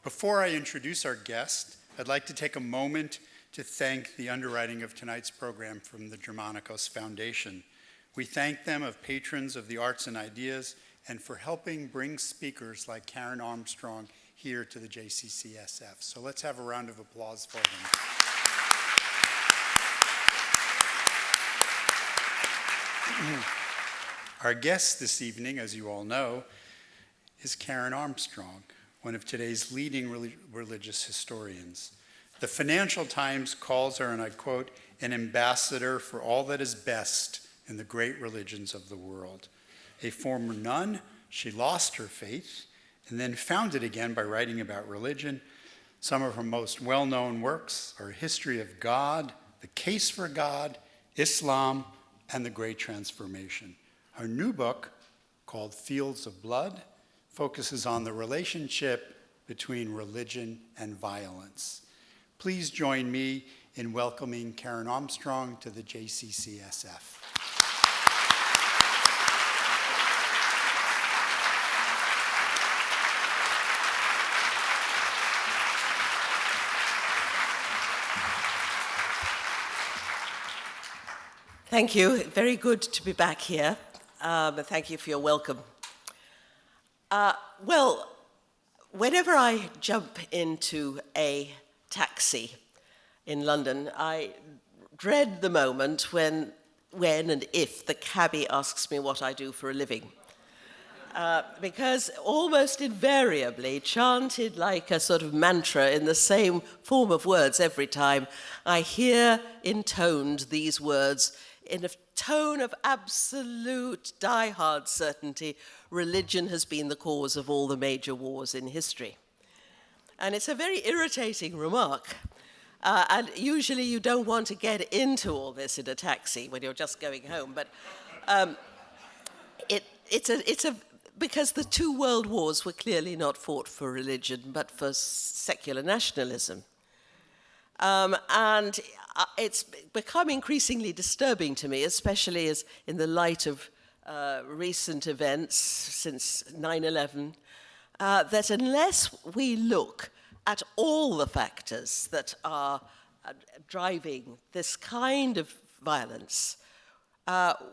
Before I introduce our guest, I'd like to take a moment to thank the underwriting of tonight's program from the Germanacos Foundation. We thank them as patrons of the arts and ideas and for helping bring speakers like Karen Armstrong here to the JCCSF. So let's have a round of applause for them. Our guest this evening, as you all know, is Karen Armstrong, one of today's leading religious historians. The Financial Times calls her, and I quote, an ambassador for all that is best in the great religions of the world. A former nun, she lost her faith and then found it again by writing about religion. Some of her most well-known works are History of God, The Case for God, Islam, and The Great Transformation. Her new book, called Fields of Blood, focuses on the relationship between religion and violence. Please join me in welcoming Karen Armstrong to the JCCSF. Thank you. Very good to be back here. Thank you for your welcome. Well, whenever I jump into a taxi in London, I dread the moment when and if the cabbie asks me what I do for a living. Because almost invariably, chanted like a sort of mantra in the same form of words every time, I hear intoned these words in a tone of absolute die-hard certainty: religion has been the cause of all the major wars in history. And it's a very irritating remark. And usually you don't want to get into all this in a taxi when you're just going home. But because the two world wars were clearly not fought for religion, but for secular nationalism. And it's become increasingly disturbing to me, especially as in the light of recent events since 9/11, that unless we look at all the factors that are driving this kind of violence,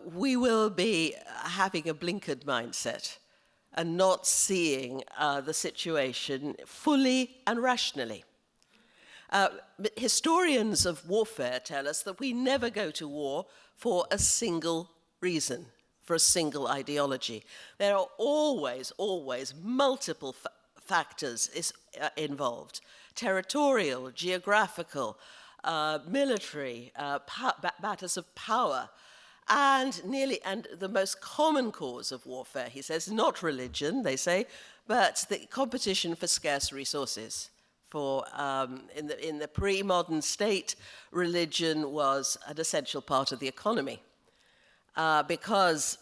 we will be having a blinkered mindset and not seeing the situation fully and rationally. Historians of warfare tell us that we never go to war for a single reason, for a single ideology. There are always multiple factors involved: territorial, geographical, military, matters of power, and the most common cause of warfare, he says, not religion, they say, but the competition for scarce resources. In the pre-modern state, religion was an essential part of the economy because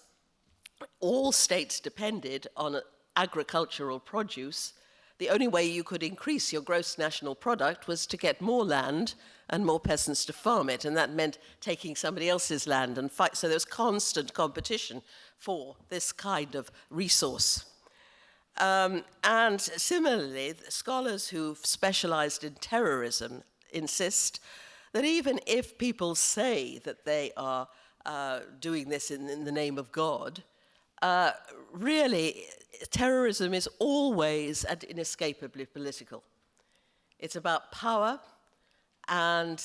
all states depended on agricultural produce. The only way you could increase your gross national product was to get more land and more peasants to farm it, and that meant taking somebody else's land and fight. So there was constant competition for this kind of resource. And similarly, scholars who've specialized in terrorism insist that even if people say that they are doing this in the name of God, really, terrorism is always and inescapably political. It's about power and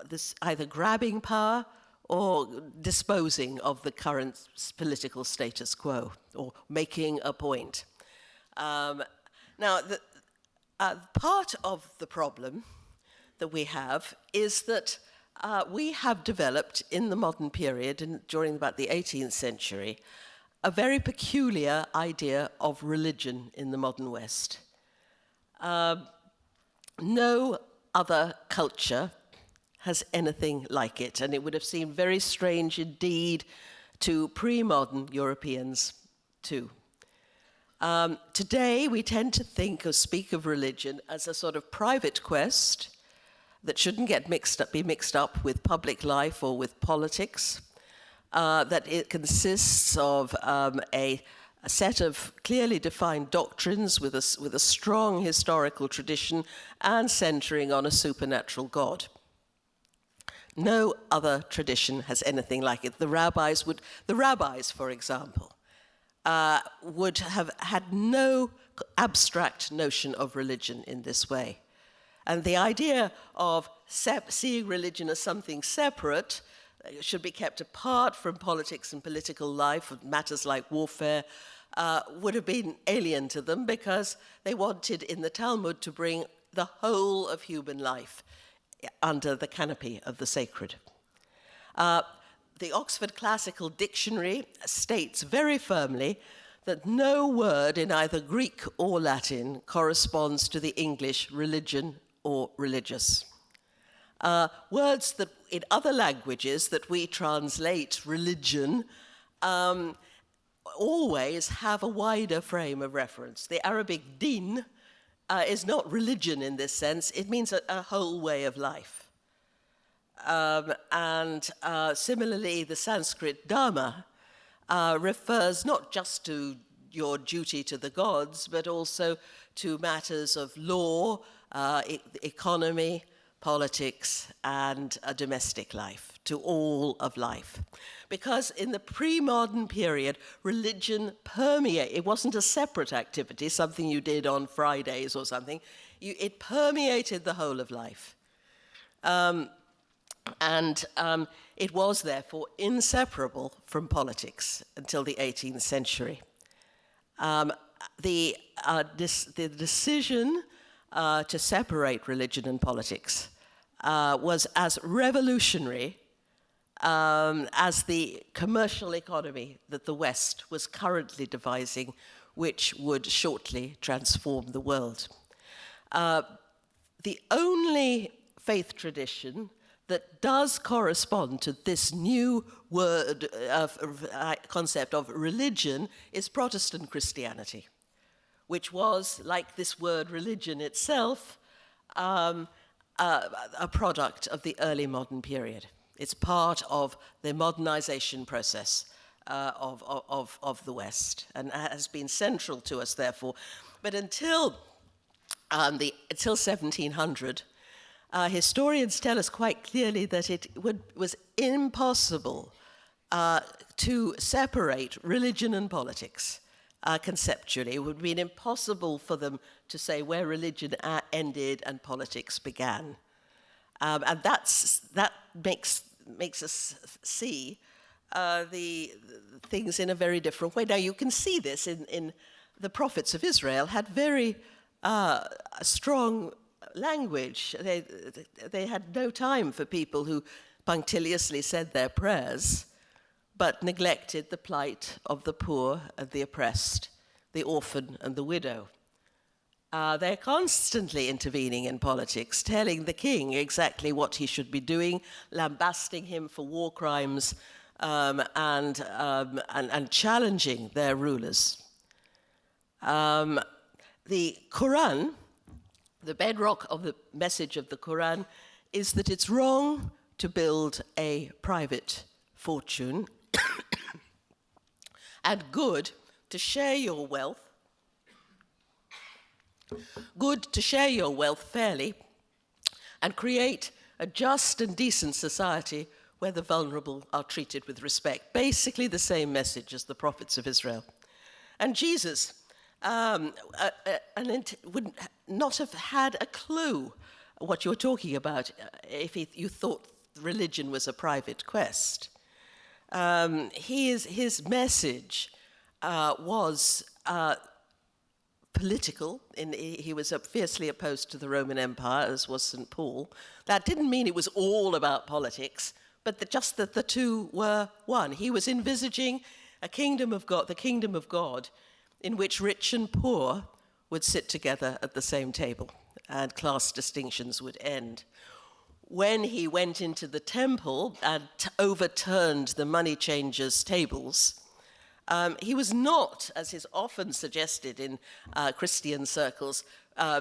this either grabbing power or disposing of the current political status quo, or making a point. Now, part of the problem that we have is that we have developed in the modern period, during about the 18th century, a very peculiar idea of religion in the modern West. No other culture has anything like it, and it would have seemed very strange indeed to pre-modern Europeans too. Today, we tend to think or speak of religion as a sort of private quest that shouldn't be mixed up with public life or with politics, that it consists of a a set of clearly defined doctrines with a strong historical tradition and centering on a supernatural God. No other tradition has anything like it. The rabbis, for example, would have had no abstract notion of religion in this way. And the idea of seeing religion as something separate, should be kept apart from politics and political life, matters like warfare, would have been alien to them, because they wanted in the Talmud to bring the whole of human life under the canopy of the sacred. The Oxford Classical Dictionary states very firmly that no word in either Greek or Latin corresponds to the English religion or religious. Words that in other languages that we translate religion always have a wider frame of reference. The Arabic din is not religion in this sense. It means a whole way of life. Similarly, the Sanskrit dharma refers not just to your duty to the gods, but also to matters of law, economy, politics, and a domestic life, to all of life. Because in the pre-modern period, religion permeated. It wasn't a separate activity, something you did on Fridays or something. It permeated the whole of life. It was therefore inseparable from politics until the 18th century. The decision to separate religion and politics was as revolutionary as the commercial economy that the West was currently devising, which would shortly transform the world. The only faith tradition that does correspond to this new word concept of religion is Protestant Christianity, which was, like this word religion itself, a product of the early modern period. It's part of the modernization process of the West, and has been central to us, therefore. But until 1700, historians tell us quite clearly that it was impossible to separate religion and politics conceptually. It would have been impossible for them to say where religion ended and politics began. And that makes us see the things in a very different way. Now, you can see this in the prophets of Israel had very strong language. They had no time for people who punctiliously said their prayers, but neglected the plight of the poor and the oppressed, the orphan and the widow. They're constantly intervening in politics, telling the king exactly what he should be doing, lambasting him for war crimes, and challenging their rulers. The Quran, the bedrock of the message of the Quran, is that it's wrong to build a private fortune and good to share your wealth. Good to share your wealth fairly and create a just and decent society where the vulnerable are treated with respect. Basically the same message as the prophets of Israel. And Jesus would not have had a clue what you're talking about if you thought religion was a private quest. His message was political. He was fiercely opposed to the Roman Empire, as was St. Paul. That didn't mean it was all about politics, but just that the two were one. He was envisaging a kingdom of God, the kingdom of God, in which rich and poor would sit together at the same table, and class distinctions would end. When he went into the temple and overturned the money changers' tables, he was not, as is often suggested in Christian circles,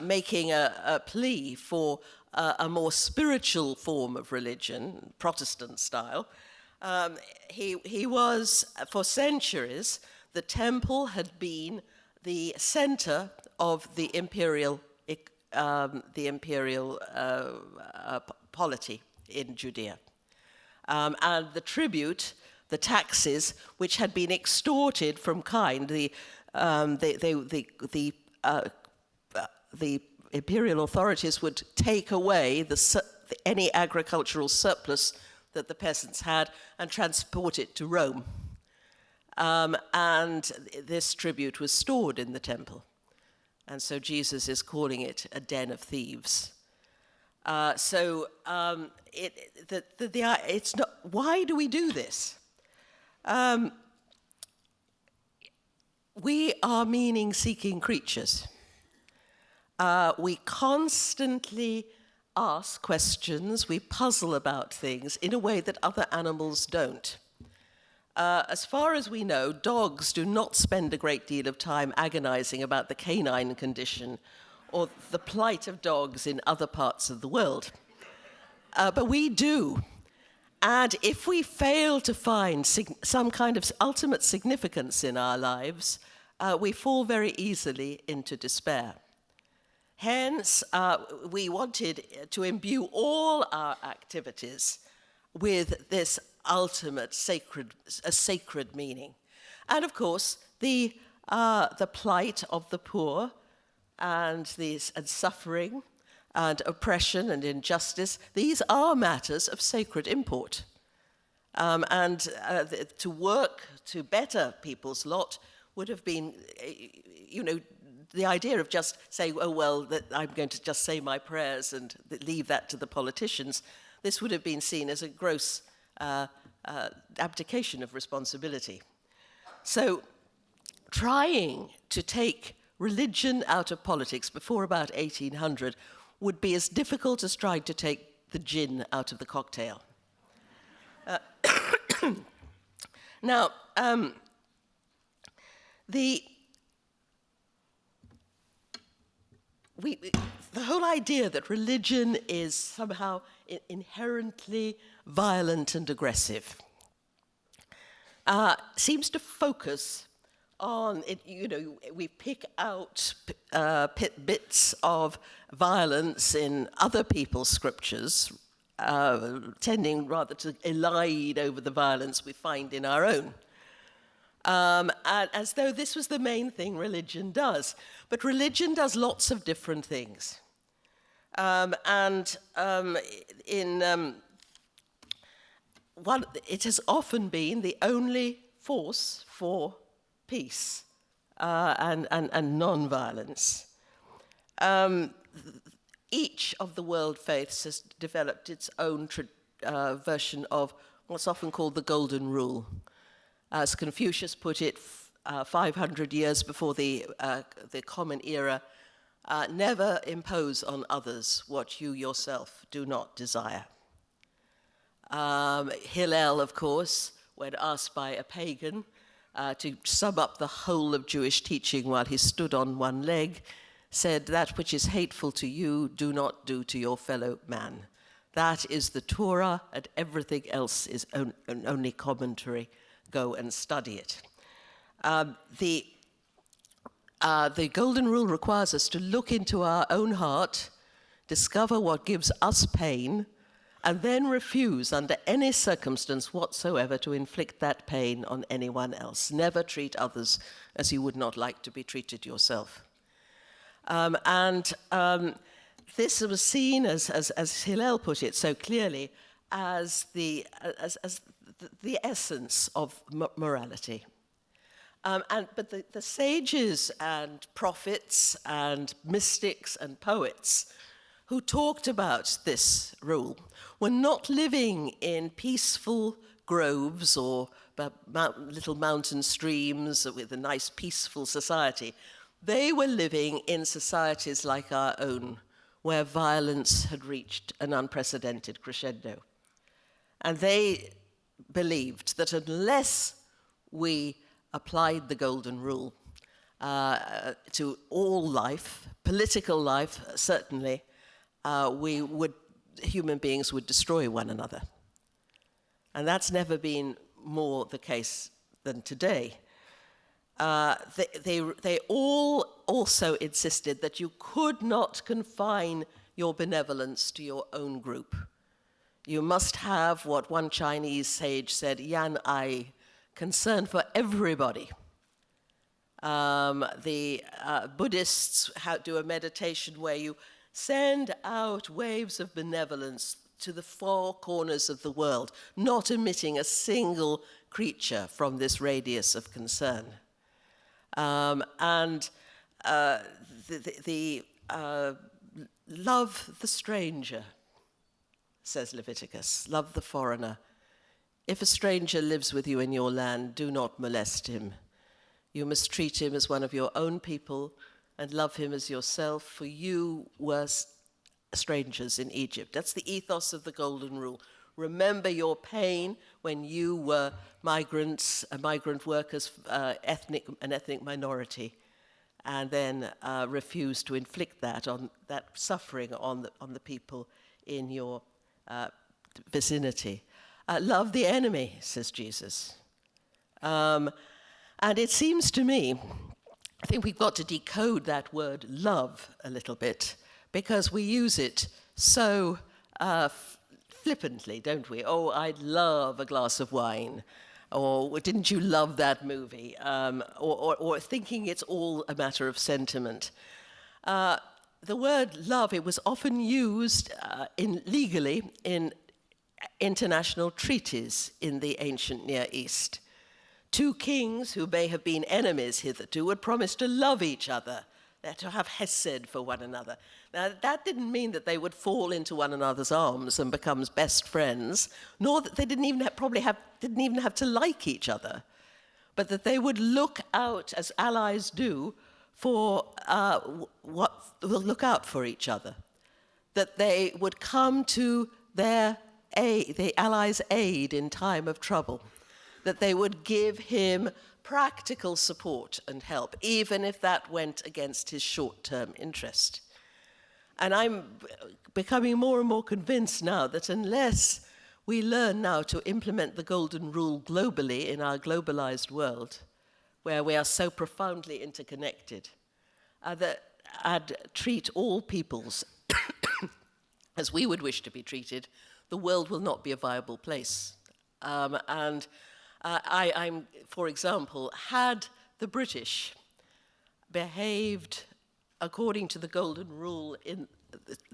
making a plea for a more spiritual form of religion, Protestant style. He was, for centuries, the temple had been the center of the imperial polity in Judea. And the tribute, the taxes, which had been extorted from kind, the imperial authorities would take away any agricultural surplus that the peasants had and transport it to Rome. And this tribute was stored in the temple. And so Jesus is calling it a den of thieves. It's not. Why do we do this? We are meaning-seeking creatures. We constantly ask questions, we puzzle about things in a way that other animals don't. As far as we know, dogs do not spend a great deal of time agonizing about the canine condition or the plight of dogs in other parts of the world. But we do. And if we fail to find some kind of ultimate significance in our lives, we fall very easily into despair. Hence, we wanted to imbue all our activities with this ultimate sacred meaning. And of course, the plight of the poor and suffering and oppression and injustice, these are matters of sacred import. To work to better people's lot would have been, the idea of just saying, oh, well, that I'm going to just say my prayers and leave that to the politicians, this would have been seen as a gross abdication of responsibility. So trying to take religion out of politics before about 1800 would be as difficult as trying to take the gin out of the cocktail. Now, the whole idea that religion is somehow inherently violent and aggressive seems to focus on it. We pick out bits of violence in other people's scriptures, tending rather to elide over the violence we find in our own. And as though this was the main thing religion does. But religion does lots of different things. It has often been the only force for peace and non-violence. Each of the world faiths has developed its own version of what's often called the Golden Rule. As Confucius put it 500 years before the Common Era, never impose on others what you yourself do not desire. Hillel, of course, when asked by a pagan to sum up the whole of Jewish teaching while he stood on one leg, said, "That which is hateful to you, do not do to your fellow man." That is the Torah, and everything else is only commentary. Go and study it. The Golden Rule requires us to look into our own heart, discover what gives us pain, and then refuse under any circumstance whatsoever to inflict that pain on anyone else. Never treat others as you would not like to be treated yourself. This was seen, as Hillel put it so clearly, as the essence of morality. But the sages and prophets and mystics and poets who talked about this rule were not living in peaceful groves or little mountain streams with a nice peaceful society. They were living in societies like our own, where violence had reached an unprecedented crescendo. And they believed that unless we applied the Golden Rule to all life, political life certainly, human beings would destroy one another. And that's never been more the case than today. they all also insisted that you could not confine your benevolence to your own group. You must have what one Chinese sage said, yan ai, concern for everybody. The Buddhists do a meditation where you send out waves of benevolence to the four corners of the world, not omitting a single creature from this radius of concern. Love the stranger, says Leviticus, love the foreigner. If a stranger lives with you in your land, do not molest him. You must treat him as one of your own people and love him as yourself, for you were strangers in Egypt. That's the ethos of the Golden Rule. Remember your pain when you were migrants, migrant workers, an ethnic minority, and then refuse to inflict that suffering on the people in your vicinity. Love the enemy, says Jesus. And it seems to me, I think we've got to decode that word love a little bit, because we use it so flippantly, don't we? Oh, I'd love a glass of wine. Or didn't you love that movie? Or thinking it's all a matter of sentiment. The word love, it was often used legally in international treaties in the ancient Near East. Two kings who may have been enemies hitherto would promise to love each other, to have hesed for one another. Now, that didn't mean that they would fall into one another's arms and become best friends, nor that they didn't even have to like each other, but that they would look out, as allies do, for look out for each other, that they would come to the allies' aid in time of trouble, that they would give him practical support and help, even if that went against his short-term interest. And I'm becoming more and more convinced now that unless we learn now to implement the Golden Rule globally in our globalized world, where we are so profoundly interconnected, and treat all peoples as we would wish to be treated, the world will not be a viable place. I'm, for example, had the British behaved according to the Golden Rule in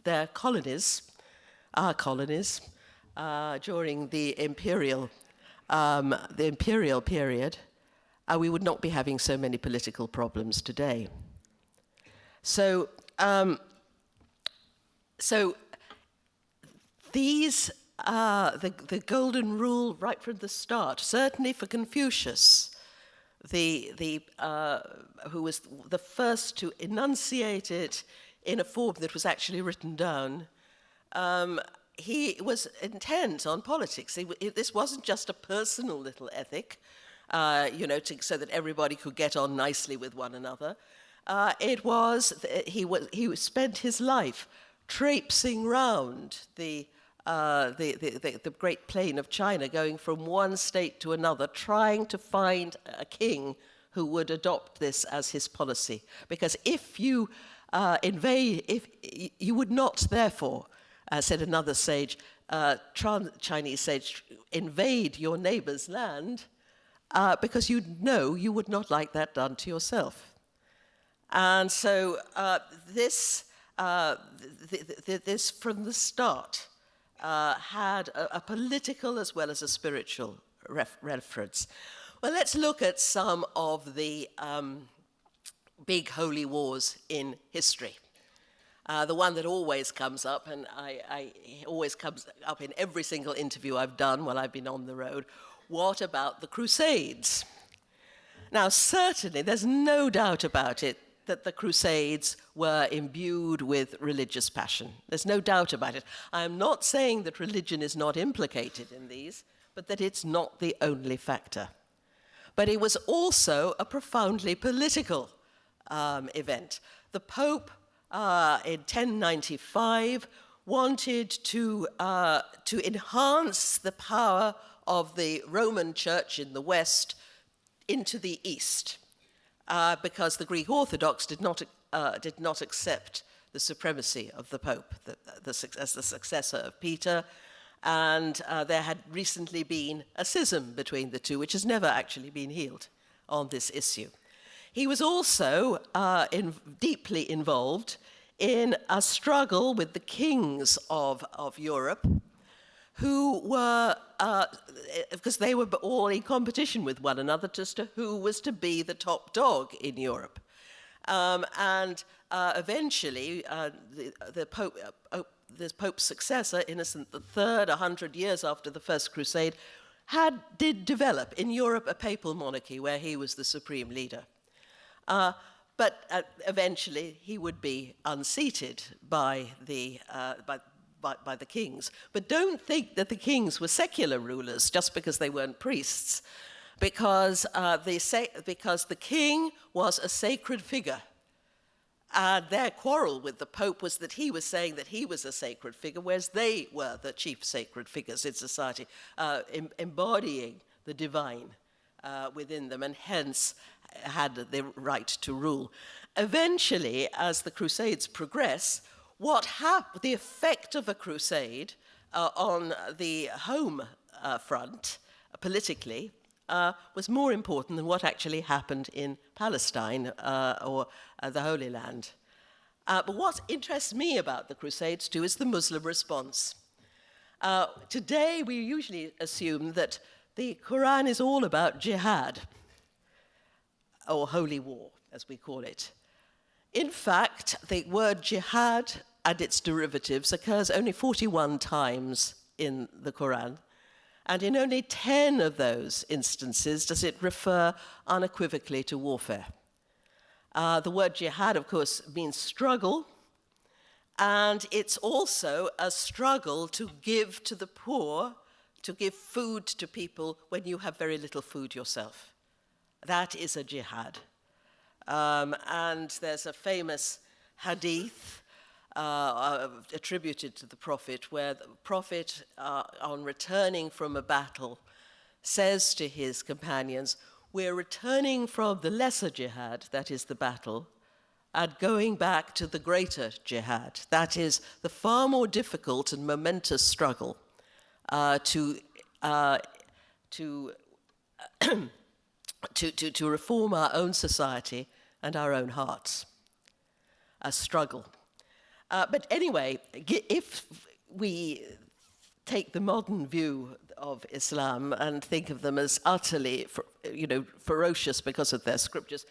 their colonies, our colonies, during the imperial period, we would not be having so many political problems today. So these the Golden Rule right from the start, certainly for Confucius, who was the first to enunciate it in a form that was actually written down. He was intent on politics. This wasn't just a personal little ethic, so that everybody could get on nicely with one another. He spent his life traipsing round the great plain of China, going from one state to another, trying to find a king who would adopt this as his policy. Because if you if you would not, therefore, said another sage, Chinese sage, invade your neighbor's land, because you know you would not like that done to yourself. And so this from the start had a political as well as a spiritual reference. Well, let's look at some of the big holy wars in history. The one that always comes up, and I always comes up in every single interview I've done while I've been on the road, what about the Crusades? Now, certainly, there's no doubt about it that the Crusades were imbued with religious passion. There's no doubt about it. I am not saying that religion is not implicated in these, but that it's not the only factor. But it was also a profoundly political event. The Pope, in 1095, wanted to enhance the power of the Roman Church in the West into the East. because the Greek Orthodox did not accept the supremacy of the Pope as the successor of Peter, and there had recently been a schism between the two, which has never actually been healed on this issue. He was also deeply involved in a struggle with the kings of Europe, who were, because they were all in competition with one another as to who was to be the top dog in Europe. Eventually, the Pope's successor, Innocent III, 100 years after the First Crusade, did develop in Europe a papal monarchy where he was the supreme leader. But eventually he would be unseated by the kings. But don't think that the kings were secular rulers just because they weren't priests, because the king was a sacred figure. Their quarrel with the Pope was that he was saying that he was a sacred figure, whereas they were the chief sacred figures in society, embodying the divine within them, and hence had the right to rule. Eventually, as the Crusades progress, the effect of a crusade on the home front, politically, was more important than what actually happened in Palestine or the Holy Land. But what interests me about the Crusades, too, is the Muslim response. Today, we usually assume that the Quran is all about jihad, or holy war, as we call it. In fact, the word jihad and its derivatives occurs only 41 times in the Quran, and in only 10 of those instances does it refer unequivocally to warfare. The word jihad, of course, means struggle, and it's also a struggle to give to the poor, to give food to people when you have very little food yourself. That is a jihad. And there's a famous hadith attributed to the Prophet, where the Prophet, on returning from a battle, says to his companions, "We're returning from the lesser jihad, that is the battle, and going back to the greater jihad, that is the far more difficult and momentous struggle to reform our own society and our own hearts." A struggle. But anyway, if we take the modern view of Islam and think of them as utterly, ferocious because of their scriptures,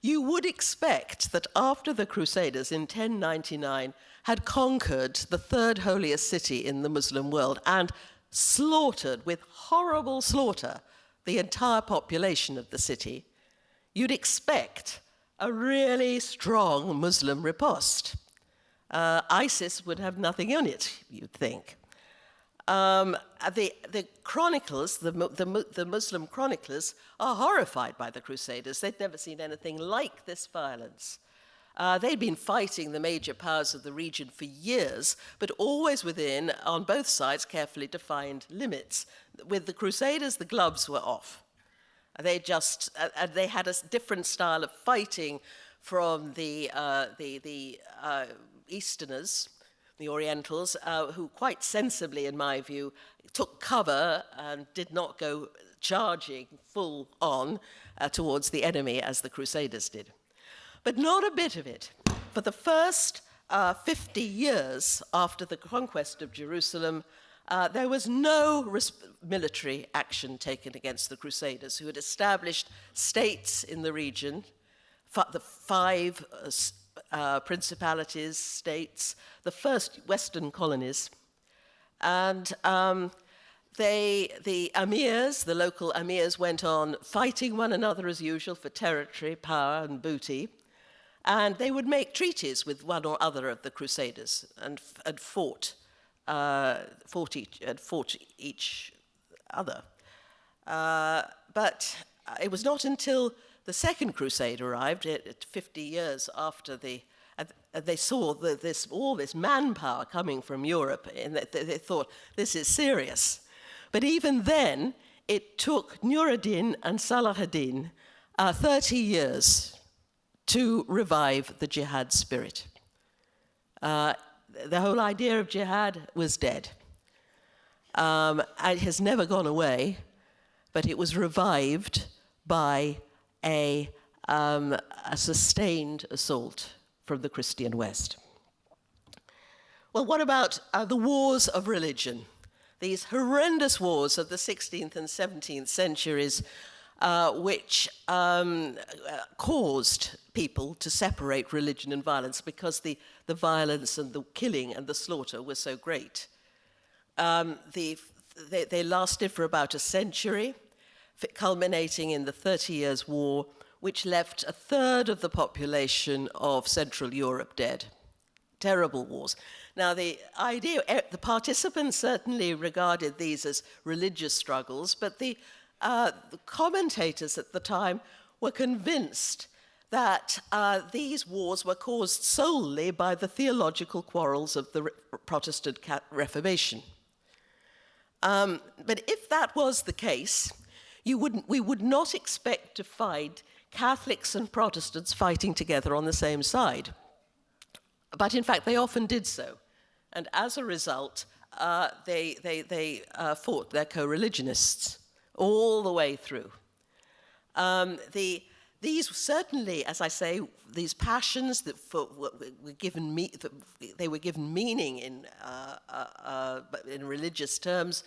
you would expect that after the Crusaders in 1099 had conquered the third holiest city in the Muslim world and slaughtered with horrible slaughter the entire population of the city, you'd expect a really strong Muslim riposte. ISIS would have nothing in it, you'd think. The chroniclers, the Muslim chroniclers, are horrified by the Crusaders. They'd never seen anything like this violence. They'd been fighting the major powers of the region for years, but always within, on both sides, carefully defined limits. With the Crusaders, the gloves were off. They had a different style of fighting from the Easterners, the Orientals, who quite sensibly, in my view, took cover and did not go charging full on towards the enemy as the Crusaders did. But not a bit of it. For the first 50 years after the conquest of Jerusalem, there was no military action taken against the Crusaders, who had established states in the region, the 5 principalities, states, the first Western colonies. And the emirs, the local emirs, went on fighting one another as usual for territory, power, and booty. And they would make treaties with one or other of the Crusaders and fought each other. But it was not until the Second Crusade arrived, 50 years after they saw all this manpower coming from Europe, and they thought, this is serious. But even then, it took Nur ad-Din and Salah ad-Din 30 years to revive the jihad spirit. The whole idea of jihad was dead. It has never gone away, but it was revived by a sustained assault from the Christian West. Well, what about the wars of religion? These horrendous wars of the 16th and 17th centuries, which caused people to separate religion and violence because the violence and the killing and the slaughter were so great. They lasted for about a century, culminating in the 30 Years' War, which left a third of the population of Central Europe dead. Terrible wars. Now, the participants certainly regarded these as religious struggles, but the commentators at the time were convinced that these wars were caused solely by the theological quarrels of the Protestant Reformation. But if that was the case, we would not expect to find Catholics and Protestants fighting together on the same side. But in fact, they often did so. And as a result, they fought their co-religionists all the way through. These certainly, as I say, these passions that were given meaning in religious terms,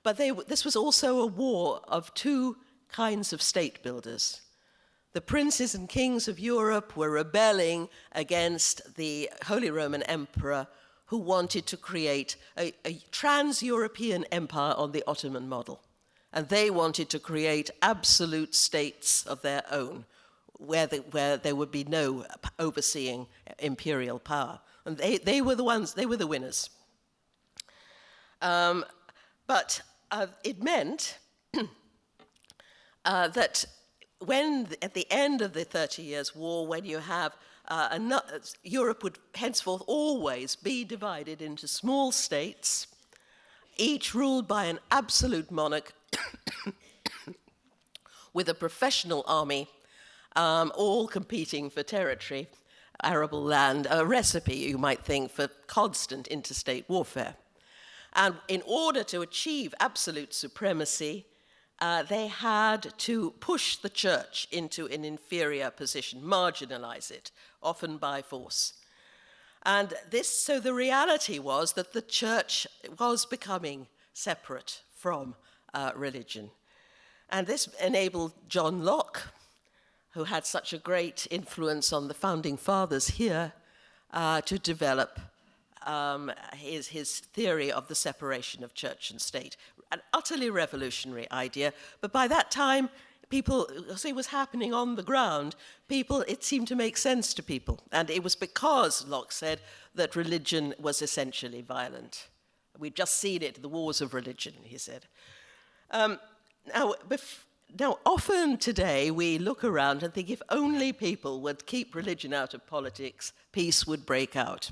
but this was also a war of two kinds of state builders. The princes and kings of Europe were rebelling against the Holy Roman Emperor, who wanted to create a trans-European empire on the Ottoman model. And they wanted to create absolute states of their own, where there would be no overseeing imperial power. And they were the winners. But it meant that when, at the end of the 30 Years' War, when you have Europe would henceforth always be divided into small states, each ruled by an absolute monarch with a professional army, all competing for territory, arable land, a recipe, you might think, for constant interstate warfare. And in order to achieve absolute supremacy, they had to push the church into an inferior position, marginalize it, often by force. And so the reality was that the church was becoming separate from religion. And this enabled John Locke, who had such a great influence on the founding fathers here, to develop his theory of the separation of church and state. An utterly revolutionary idea, but by that time, people, as it was happening on the ground, it seemed to make sense to people. And it was because, Locke said, that religion was essentially violent. We've just seen it, the wars of religion, he said. Now, often today, we look around and think if only people would keep religion out of politics, peace would break out.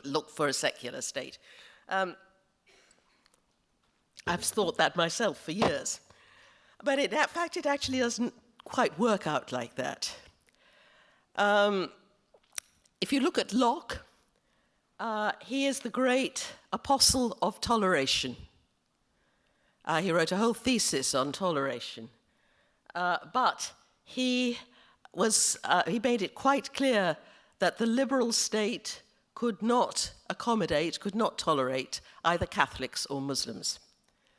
Look for a secular state. I've thought that myself for years. But in fact, it actually doesn't quite work out like that. If you look at Locke, he is the great apostle of toleration. He wrote a whole thesis on toleration. But he made it quite clear that the liberal state could not accommodate, could not tolerate either Catholics or Muslims.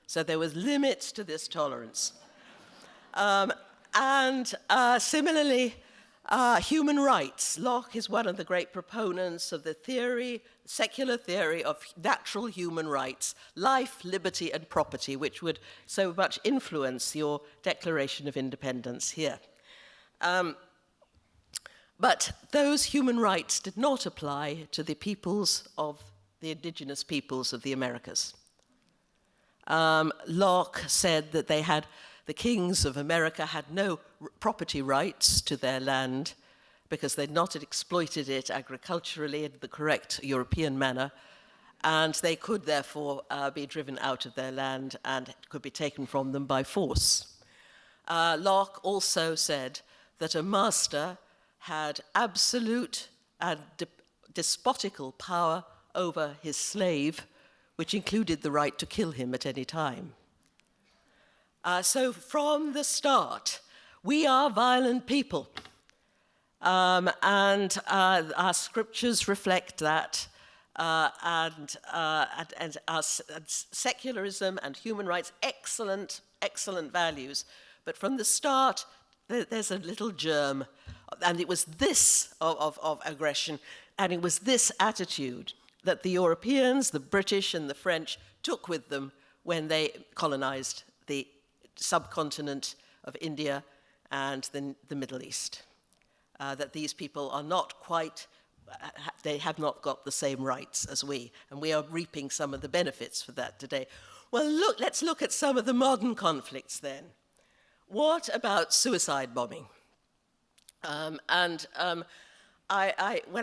So there was limits to this tolerance. Similarly, human rights. Locke is one of the great proponents of the secular theory of natural human rights, life, liberty, and property, which would so much influence your Declaration of Independence here. But those human rights did not apply to the indigenous peoples of the Americas. Locke said that the kings of America had no property rights to their land because they'd not exploited it agriculturally in the correct European manner, and they could therefore be driven out of their land and could be taken from them by force. Locke also said that a master had absolute and despotical power over his slave, which included the right to kill him at any time. So from the start, we are violent people. And our scriptures reflect that. And secularism and human rights, excellent, excellent values. But from the start, there's a little germ. And it was this of aggression, and it was this attitude that the Europeans, the British and the French took with them when they colonized the subcontinent of India and the Middle East. That these people are not quite, they have not got the same rights as we, and we are reaping some of the benefits for that today. Well, let's look at some of the modern conflicts then. What about suicide bombing? When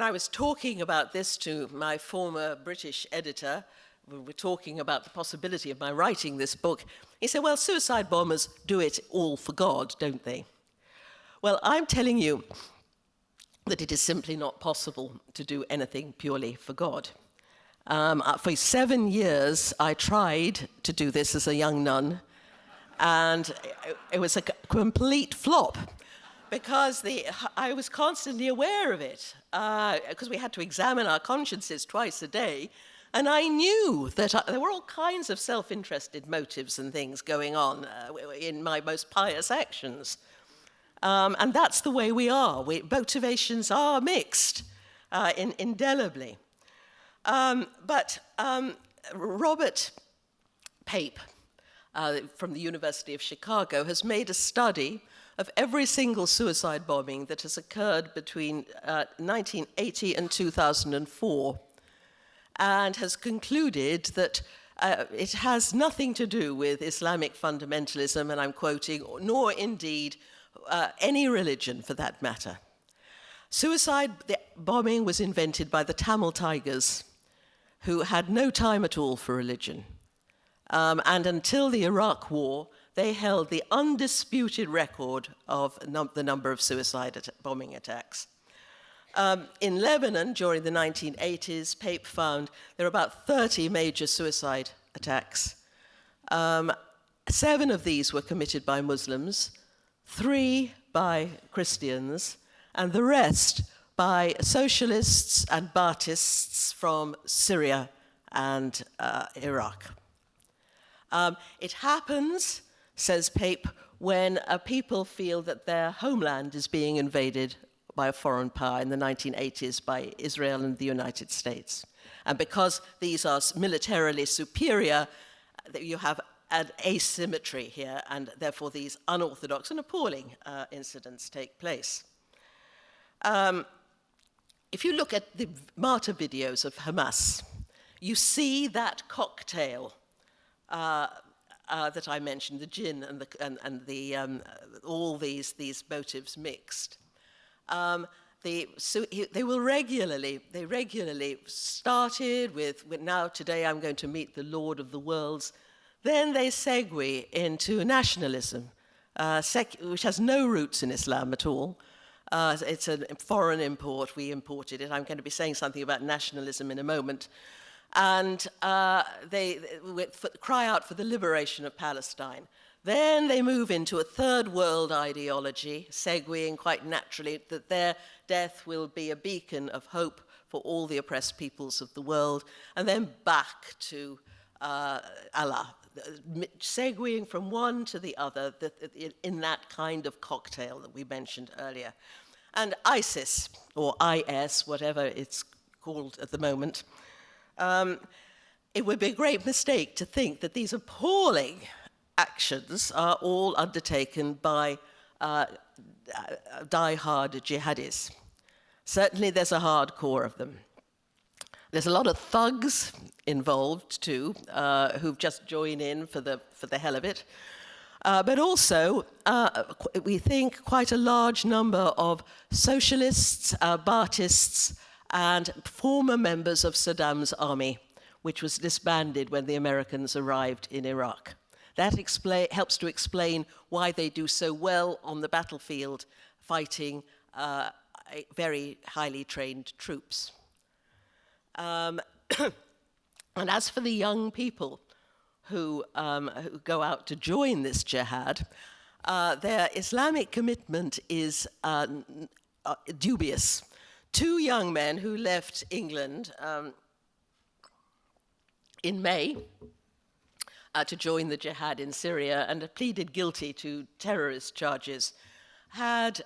I was talking about this to my former British editor, we were talking about the possibility of my writing this book, he said, well, suicide bombers do it all for God, don't they? Well, I'm telling you that it is simply not possible to do anything purely for God. For 7 years, I tried to do this as a young nun, and it was a complete flop, because I was constantly aware of it, because we had to examine our consciences twice a day, and I knew that there were all kinds of self-interested motives and things going on in my most pious actions. And that's the way we are. Motivations are mixed, indelibly. But Robert Pape from the University of Chicago has made a study of every single suicide bombing that has occurred between 1980 and 2004, and has concluded that it has nothing to do with Islamic fundamentalism, and I'm quoting, nor indeed any religion for that matter. Suicide bombing was invented by the Tamil Tigers, who had no time at all for religion. And until the Iraq War, they held the undisputed record of the number of suicide bombing attacks. In Lebanon, during the 1980s, Pape found there were about 30 major suicide attacks. 7 of these were committed by Muslims, 3 by Christians, and the rest by socialists and Baathists from Syria and Iraq. It happens, says Pape, when people feel that their homeland is being invaded by a foreign power in the 1980s by Israel and the United States. And because these are militarily superior, you have an asymmetry here, and therefore these unorthodox and appalling incidents take place. If you look at the martyr videos of Hamas, you see that cocktail that I mentioned, the jinn and all these motives mixed. They regularly started with now today I'm going to meet the Lord of the worlds. Then they segue into nationalism, which has no roots in Islam at all. It's a foreign import. We imported it. I'm going to be saying something about nationalism in a moment. And they cry out for the liberation of Palestine. Then they move into a third world ideology, segueing quite naturally that their death will be a beacon of hope for all the oppressed peoples of the world, and then back to Allah, segueing from one to the other in that kind of cocktail that we mentioned earlier. And ISIS, or IS, whatever it's called at the moment, it would be a great mistake to think that these appalling actions are all undertaken by die-hard jihadis. Certainly there's a hardcore of them. There's a lot of thugs involved too, who've just joined in for the hell of it. But also, we think quite a large number of socialists, Baathists, and former members of Saddam's army, which was disbanded when the Americans arrived in Iraq. That helps to explain why they do so well on the battlefield fighting very highly trained troops. And as for the young people who go out to join this jihad, their Islamic commitment is dubious. 2 young men who left England in May to join the jihad in Syria and pleaded guilty to terrorist charges had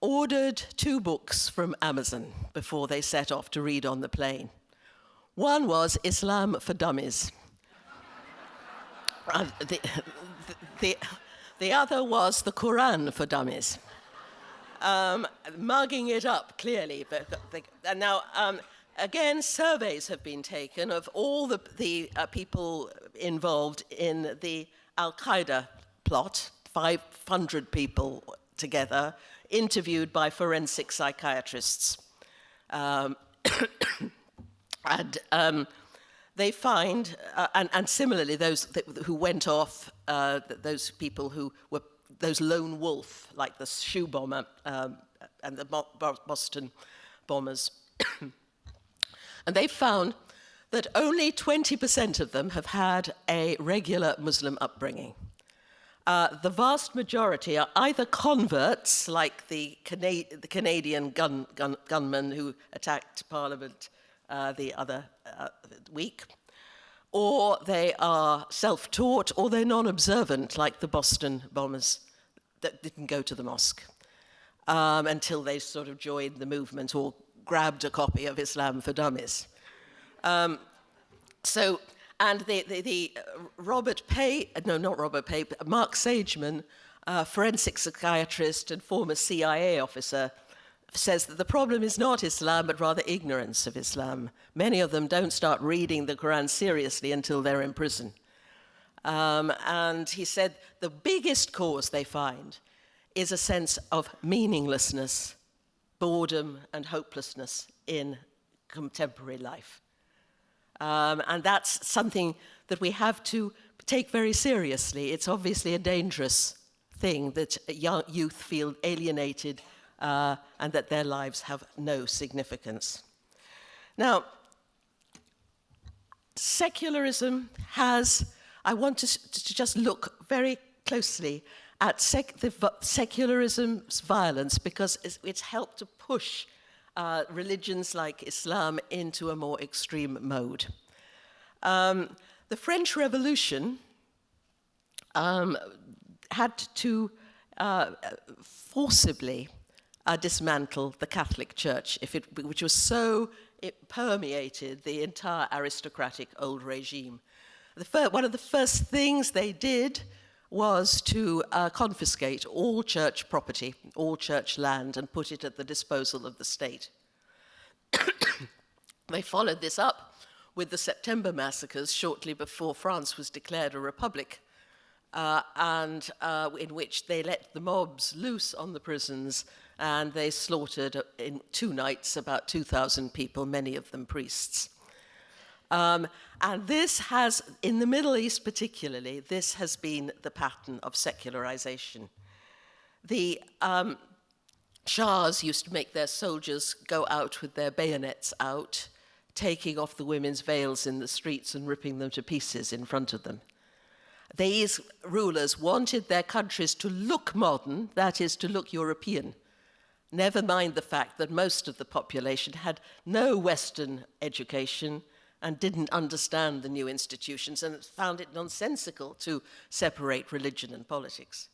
ordered 2 books from Amazon before they set off to read on the plane. One was Islam for Dummies. The other was the Quran for Dummies. Mugging it up, clearly. And now, again, surveys have been taken of all the people involved in the Al-Qaeda plot, 500 people together, interviewed by forensic psychiatrists. They find, and similarly, those who went off, those people who were those lone wolf, like the shoe bomber and the Boston bombers. And they found that only 20% of them have had a regular Muslim upbringing. The vast majority are either converts, like the Canadian gunman who attacked Parliament the other week, or they are self-taught, or they're non-observant, like the Boston bombers that didn't go to the mosque until they sort of joined the movement or grabbed a copy of Islam for Dummies. And the Mark Sageman, forensic psychiatrist and former CIA officer, says that the problem is not Islam, but rather ignorance of Islam. Many of them don't start reading the Quran seriously until they're in prison. And he said the biggest cause they find is a sense of meaninglessness, boredom, and hopelessness in contemporary life. And that's something that we have to take very seriously. It's obviously a dangerous thing that young youth feel alienated and that their lives have no significance. Now, secularism has, I want to just look very closely at secularism's violence, because it's helped to push religions like Islam into a more extreme mode. The French Revolution had to forcibly dismantle the Catholic Church, which was so, it permeated the entire aristocratic old regime. One of the first things they did was to confiscate all church property, all church land, and put it at the disposal of the state. They followed this up with the September massacres shortly before France was declared a republic, and in which they let the mobs loose on the prisons, and they slaughtered in 2 nights about 2,000 people, many of them priests. And this has, in the Middle East particularly, this has been the pattern of secularization. The Shahs used to make their soldiers go out with their bayonets out, taking off the women's veils in the streets and ripping them to pieces in front of them. These rulers wanted their countries to look modern, that is, to look European. Never mind the fact that most of the population had no Western education and didn't understand the new institutions and found it nonsensical to separate religion and politics.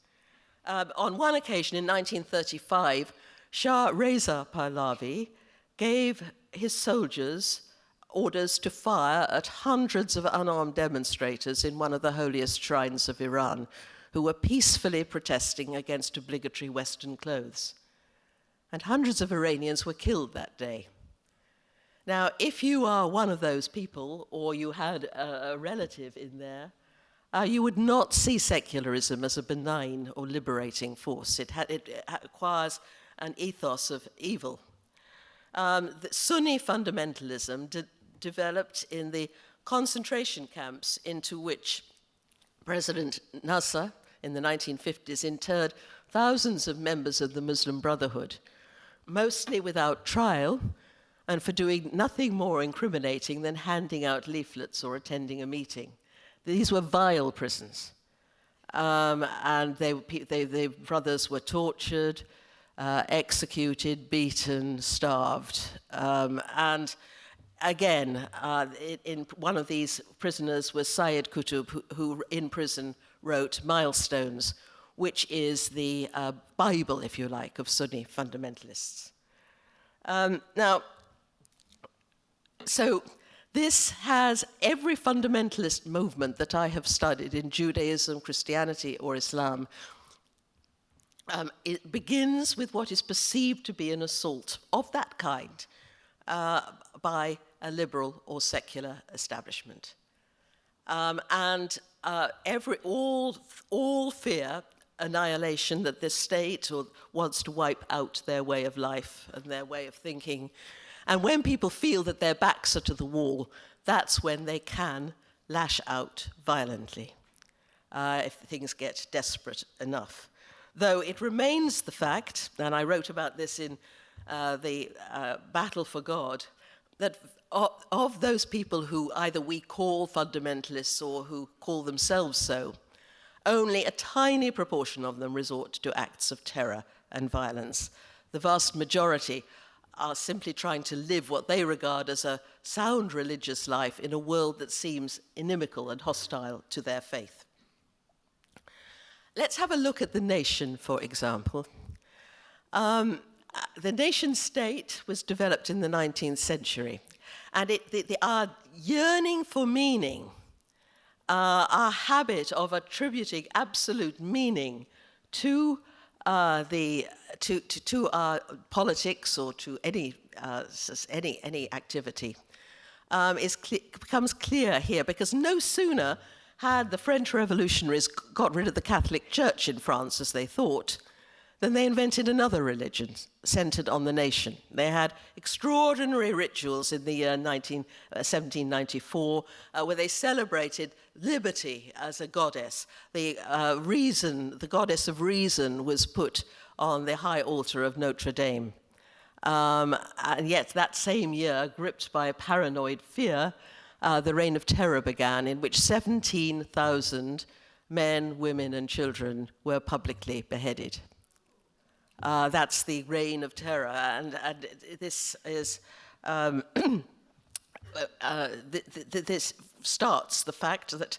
On one occasion in 1935, Shah Reza Pahlavi gave his soldiers orders to fire at hundreds of unarmed demonstrators in one of the holiest shrines of Iran who were peacefully protesting against obligatory Western clothes. And hundreds of Iranians were killed that day. Now, if you are one of those people, or you had a relative in there, you would not see secularism as a benign or liberating force. It acquires an ethos of evil. The Sunni fundamentalism developed in the concentration camps into which President Nasser in the 1950s interred thousands of members of the Muslim Brotherhood, mostly without trial, and for doing nothing more incriminating than handing out leaflets or attending a meeting. These were vile prisons. And the brothers were tortured, executed, beaten, starved. And again, in one of these prisoners was Syed Qutb, who in prison wrote Milestones, which is the Bible, if you like, of Sunni fundamentalists. So this has every fundamentalist movement that I have studied in Judaism, Christianity, or Islam. It begins with what is perceived to be an assault of that kind by a liberal or secular establishment. All fear annihilation, that the state wants to wipe out their way of life and their way of thinking. And when people feel that their backs are to the wall, that's when they can lash out violently, if things get desperate enough. Though it remains the fact, and I wrote about this in the Battle for God, that of those people who either we call fundamentalists or who call themselves so, only a tiny proportion of them resort to acts of terror and violence. The vast majority are simply trying to live what they regard as a sound religious life in a world that seems inimical and hostile to their faith. Let's have a look at the nation, for example. The nation state was developed in the 19th century, and our yearning for meaning, our habit of attributing absolute meaning to our politics or to any activity becomes clear here, because no sooner had the French revolutionaries got rid of the Catholic Church in France, as they thought, then they invented another religion centered on the nation. They had extraordinary rituals in the year 1794, where they celebrated liberty as a goddess. The goddess of reason, was put on the high altar of Notre Dame. And yet that same year, gripped by a paranoid fear, the Reign of Terror began, in which 17,000 men, women, and children were publicly beheaded. That's the Reign of Terror, and this is this starts the fact that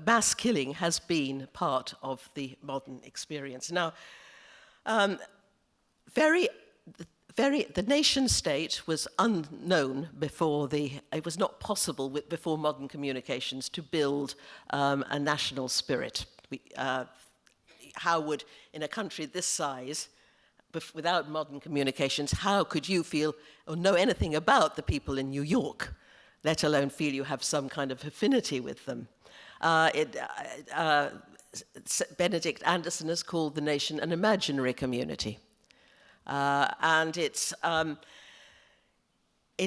mass killing has been part of the modern experience. Now, the nation state was unknown before it was not possible before modern communications to build a national spirit. How would, in a country this size, without modern communications, how could you feel or know anything about the people in New York, let alone feel you have some kind of affinity with them? Benedict Anderson has called the nation an imaginary community. And it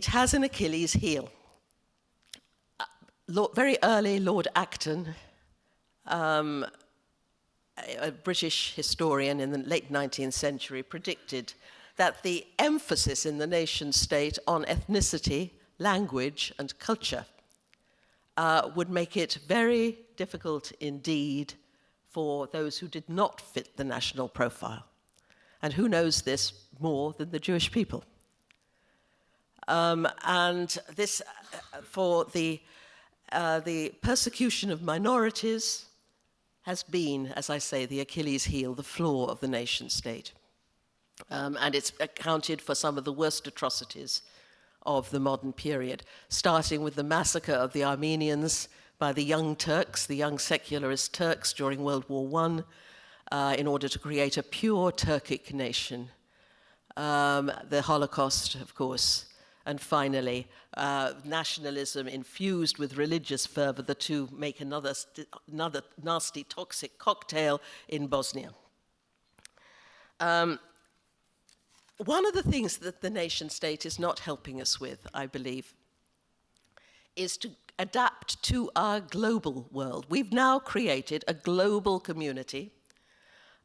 has an Achilles heel. Very early, Lord Acton, a British historian in the late 19th century, predicted that the emphasis in the nation state on ethnicity, language, and culture would make it very difficult indeed for those who did not fit the national profile. And who knows this more than the Jewish people? And this, for the persecution of minorities, has been, as I say, the Achilles heel, the flaw of the nation state. And it's accounted for some of the worst atrocities of the modern period, starting with the massacre of the Armenians by the Young Turks, the young secularist Turks during World War I, in order to create a pure Turkic nation. The Holocaust, of course, and finally, nationalism infused with religious fervor, the two make another nasty, toxic cocktail in Bosnia. One of the things that the nation state is not helping us with, I believe, is to adapt to our global world. We've now created a global community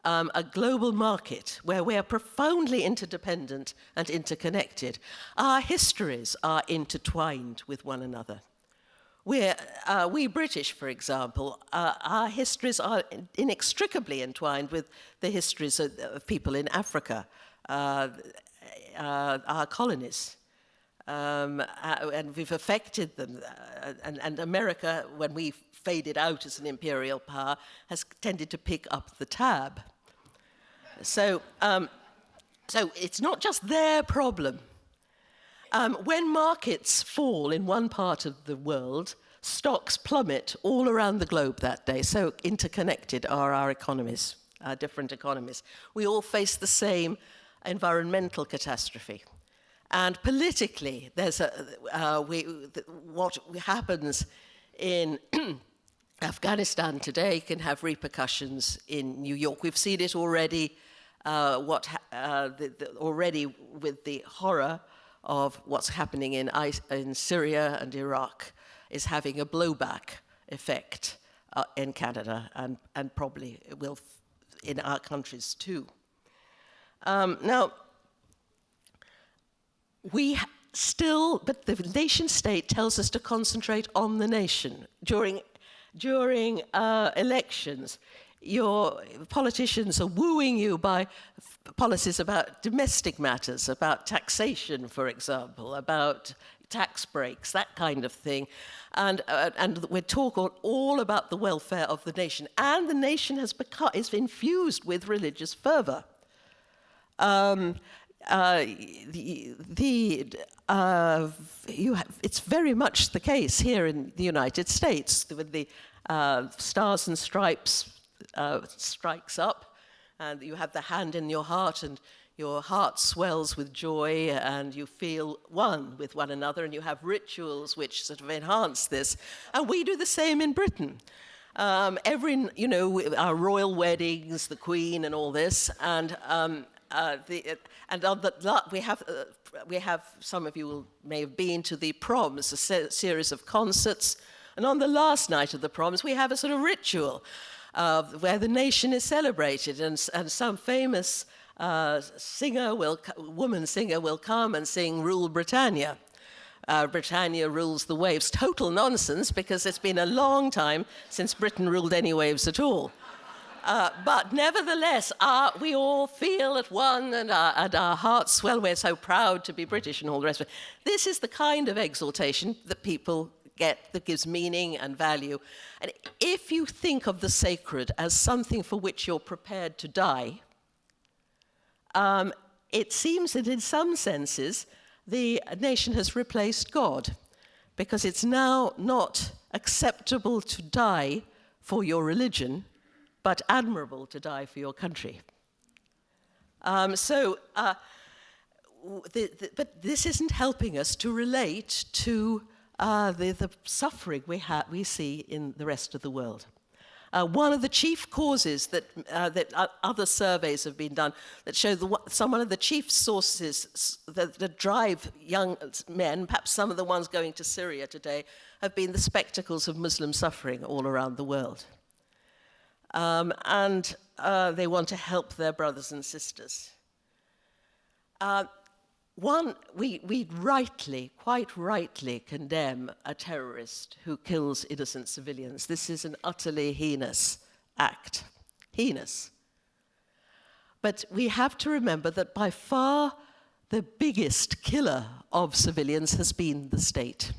a global market where we are profoundly interdependent and interconnected. Our histories are intertwined with one another. We British, for example, our histories are inextricably entwined with the histories of people in Africa, our colonies. And we've affected them. And America, when we faded out as an imperial power, has tended to pick up the tab. So it's not just their problem. When markets fall in one part of the world, stocks plummet all around the globe that day. So interconnected are our economies, our different economies. We all face the same environmental catastrophe. And politically, there's what happens in Afghanistan today can have repercussions in New York. We've seen it already, already with the horror of what's happening in Syria and Iraq is having a blowback effect in Canada and probably will in our countries too. Now, but the nation state tells us to concentrate on the nation. During elections, your politicians are wooing you by policies about domestic matters, about taxation, for example, about tax breaks, that kind of thing. And we're talking all about the welfare of the nation. And the nation is infused with religious fervor. It's very much the case here in the United States with the Stars and Stripes strikes up, and you have the hand in your heart, and your heart swells with joy, and you feel one with one another, and you have rituals which sort of enhance this. And we do the same in Britain. Our royal weddings, the Queen, and all this, and we have some of you may have been to the proms, a series of concerts, and on the last night of the proms we have a sort of ritual where the nation is celebrated, and some famous woman singer will come and sing "Rule Britannia." Britannia rules the waves. Total nonsense, because it's been a long time since Britain ruled any waves at all. But nevertheless, we all feel at one, and our hearts swell. We're so proud to be British and all the rest of it. This is the kind of exaltation that people get that gives meaning and value. And if you think of the sacred as something for which you're prepared to die, it seems that in some senses the nation has replaced God, because it's now not acceptable to die for your religion, but admirable to die for your country. But this isn't helping us to relate to the suffering we see in the rest of the world. One of the chief causes that other surveys have been done that show one of the chief sources that drive young men, perhaps some of the ones going to Syria today, have been the spectacles of Muslim suffering all around the world. And they want to help their brothers and sisters. We quite rightly condemn a terrorist who kills innocent civilians. This is an utterly heinous act. Heinous. But we have to remember that by far the biggest killer of civilians has been the state.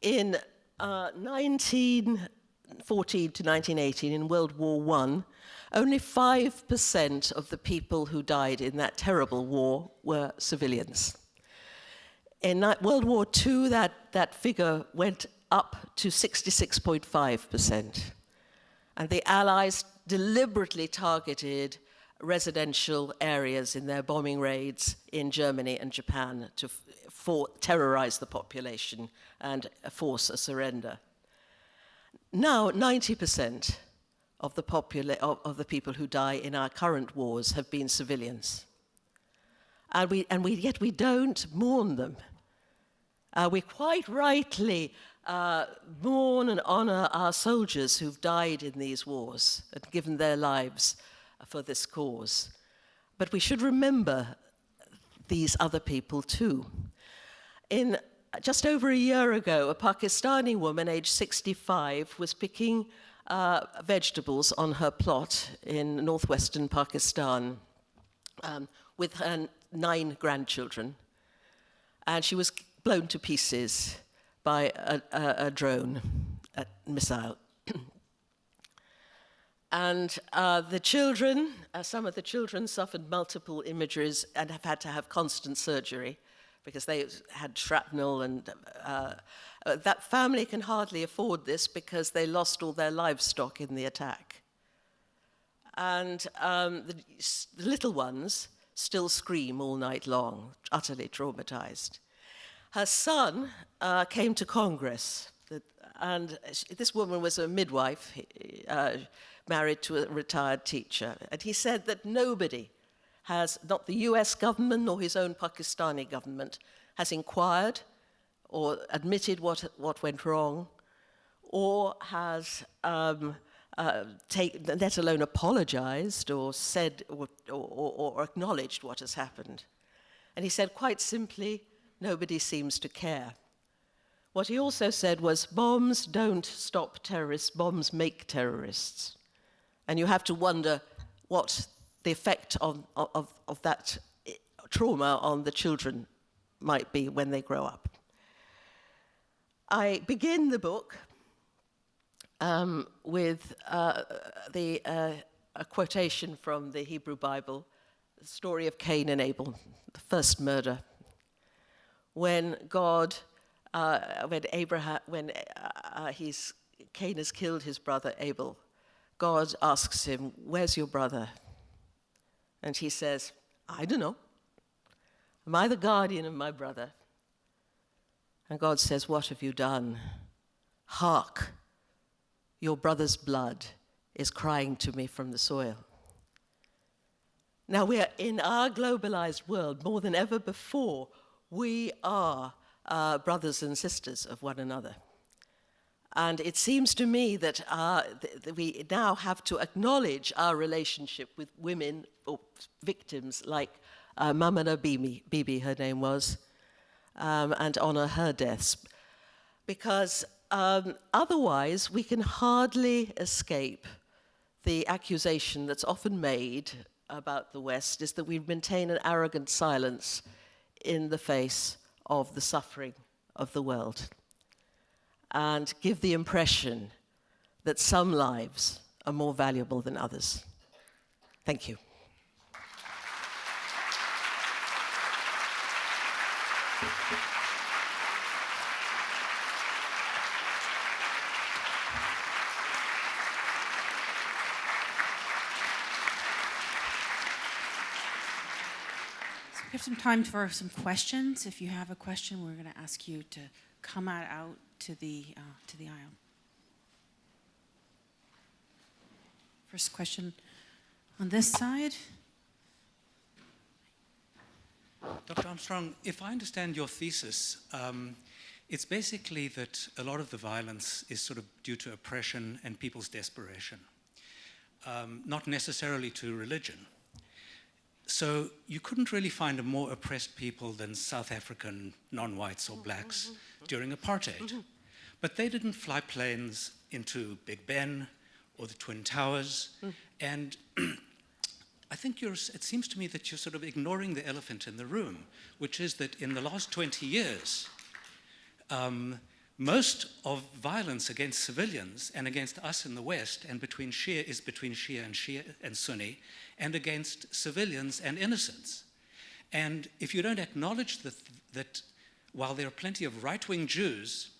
In 1914 to 1918, in World War I, only 5% of the people who died in that terrible war were civilians. In World War II, that figure went up to 66.5%. And the Allies deliberately targeted residential areas in their bombing raids in Germany and Japan to terrorize the population and force a surrender. Now, 90% of the people who die in our current wars have been civilians. Yet we don't mourn them. We quite rightly mourn and honor our soldiers who've died in these wars and given their lives for this cause. But we should remember these other people too. Just over a year ago, a Pakistani woman aged 65 was picking vegetables on her plot in northwestern Pakistan with her 9 grandchildren, and she was blown to pieces by a drone, a missile. And the children, some of the children suffered multiple injuries and have had to have constant surgery because they had shrapnel, and that family can hardly afford this because they lost all their livestock in the attack. And the little ones still scream all night long, utterly traumatized. Her son came to Congress, and this woman was a midwife, married to a retired teacher, and he said that nobody has, not the US government nor his own Pakistani government, has inquired or admitted what went wrong, or has let alone apologized or said or acknowledged what has happened. And he said, quite simply, nobody seems to care. What he also said was, bombs don't stop terrorists, bombs make terrorists. And you have to wonder what the effect of that trauma on the children might be when they grow up. I begin the book with a quotation from the Hebrew Bible, the story of Cain and Abel, the first murder. When Cain has killed his brother Abel, God asks him, "Where's your brother?" And he says, "I don't know. Am I the guardian of my brother?" And God says, "What have you done? Hark, your brother's blood is crying to me from the soil." Now we are in our globalized world, more than ever before, we are brothers and sisters of one another. And it seems to me that we now have to acknowledge our relationship with women or victims like Mamana Bibi, her name was, and honor her deaths. Because otherwise we can hardly escape the accusation that's often made about the West, is that we maintain an arrogant silence in the face of the suffering of the world, and give the impression that some lives are more valuable than others. Thank you. We have some time for some questions. If you have a question, we're going to ask you to come out to the aisle. First question on this side. Dr. Armstrong, if I understand your thesis, it's basically that a lot of the violence is sort of due to oppression and people's desperation, not necessarily to religion. So you couldn't really find a more oppressed people than South African non-whites or blacks during apartheid. But they didn't fly planes into Big Ben or the Twin Towers. And I think it seems to me that you're sort of ignoring the elephant in the room, which is that in the last 20 years, most of violence against civilians and against us in the West and between Shia and Sunni, and against civilians and innocents. And if you don't acknowledge that while there are plenty of right-wing Jews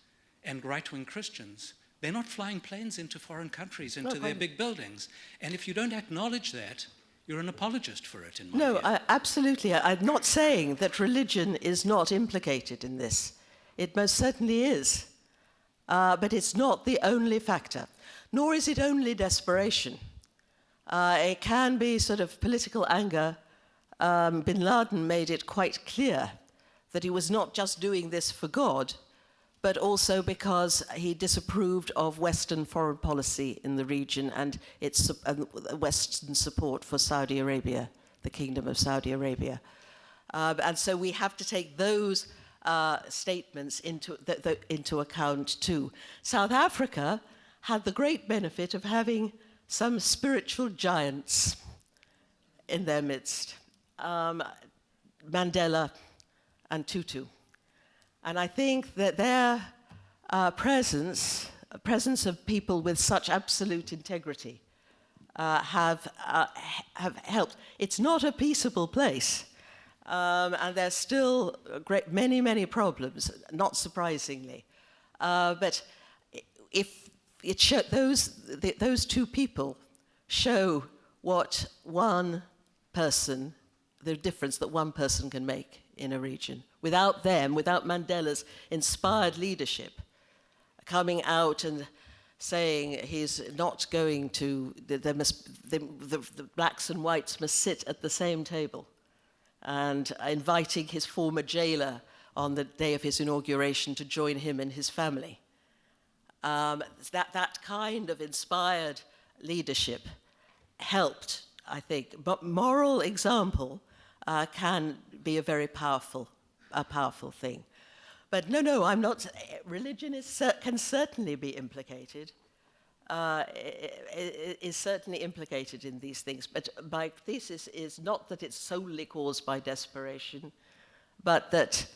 and right-wing Christians, they're not flying planes into foreign countries, into their big buildings. And if you don't acknowledge that, you're an apologist for it, in my view. No, absolutely. I'm not saying that religion is not implicated in this. It most certainly is. But it's not the only factor, nor is it only desperation. It can be sort of political anger. Bin Laden made it quite clear that he was not just doing this for God, but also because he disapproved of Western foreign policy in the region and its Western support for Saudi Arabia, the Kingdom of Saudi Arabia. And so we have to take those statements into account too. South Africa had the great benefit of having some spiritual giants in their midst, Mandela and Tutu. And I think that their presence of people with such absolute integrity have helped. It's not a peaceable place, and there's still many problems, not surprisingly. But if it those two people show what one person, the difference that one person can make in a region. Without them, without Mandela's inspired leadership, coming out and saying he's not going to, the blacks and whites must sit at the same table, and inviting his former jailer on the day of his inauguration to join him and his family. That kind of inspired leadership helped, I think. But moral example can be a very powerful thing. But no, I'm not. Religion can certainly be implicated. Is certainly implicated in these things. But my thesis is not that it's solely caused by desperation, but that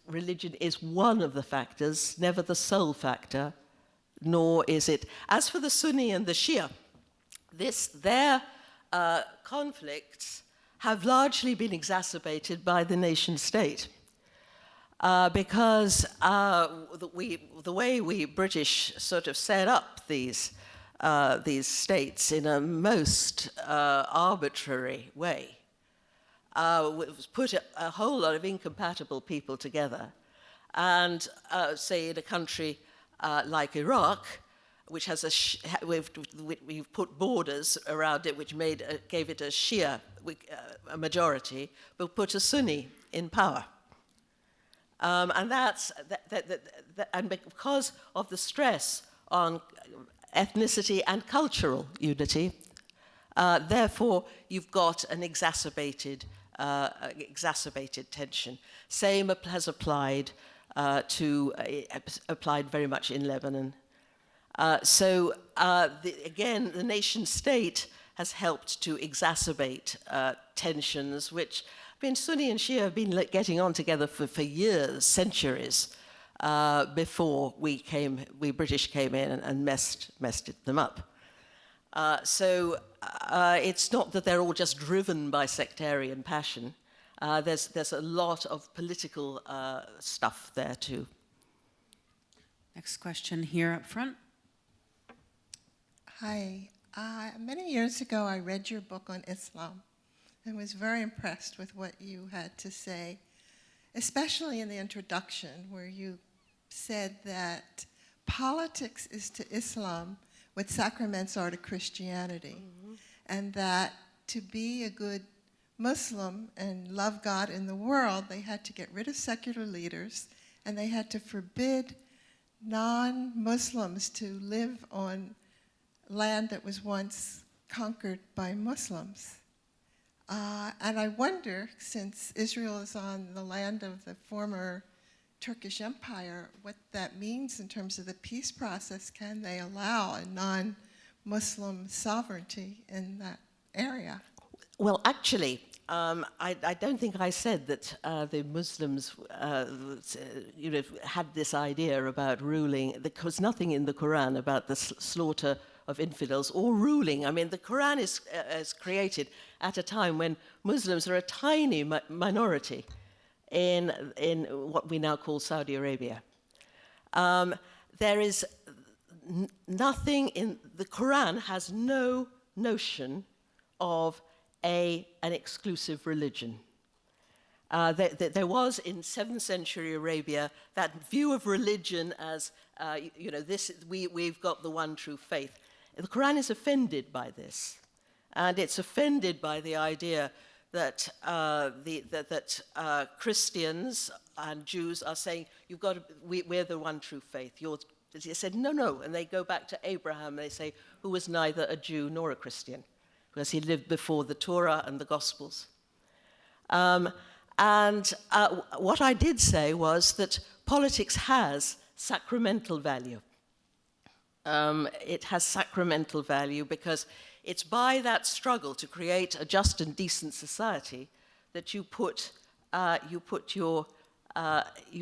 religion is one of the factors, never the sole factor, nor is it. As for the Sunni and the Shia, their conflicts have largely been exacerbated by the nation state, because the way we British sort of set up these states in a most arbitrary way, put a whole lot of incompatible people together, and say in a country like Iraq, which has we've put borders around it, which gave it a Shia a majority, but put a Sunni in power, and and because of the stress on ethnicity and cultural unity, therefore you've got an exacerbated tension. Same has applied applied very much in Lebanon. Again, the nation state has helped to exacerbate tensions, which, I mean, Sunni and Shia have been getting on together for years, centuries, before we British came in and messed them up. It's not that they're all just driven by sectarian passion. There's a lot of political stuff there too. Next question here up front. Hi. Many years ago, I read your book on Islam and was very impressed with what you had to say, especially in the introduction, where you said that politics is to Islam what sacraments are to Christianity, and that to be a good Muslim and love God in the world, they had to get rid of secular leaders, and they had to forbid non-Muslims to live on land that was once conquered by Muslims. And I wonder, since Israel is on the land of the former Turkish Empire, what that means in terms of the peace process. Can they allow a non-Muslim sovereignty in that area? Well, actually, I don't think I said that the Muslims had this idea about ruling. There was nothing in the Quran about the slaughter of infidels or ruling. I mean, the Quran is created at a time when Muslims are a tiny minority in what we now call Saudi Arabia. There is nothing in the Quran has no notion of an exclusive religion. There was in 7th century Arabia that view of religion as we've got the one true faith. The Quran is offended by this, and it's offended by the idea that Christians and Jews are saying, you've got to, we're the one true faith. They said, no, and they go back to Abraham, and they say, who was neither a Jew nor a Christian, because he lived before the Torah and the Gospels. What I did say was that politics has sacramental value. It has sacramental value because it's by that struggle to create a just and decent society that you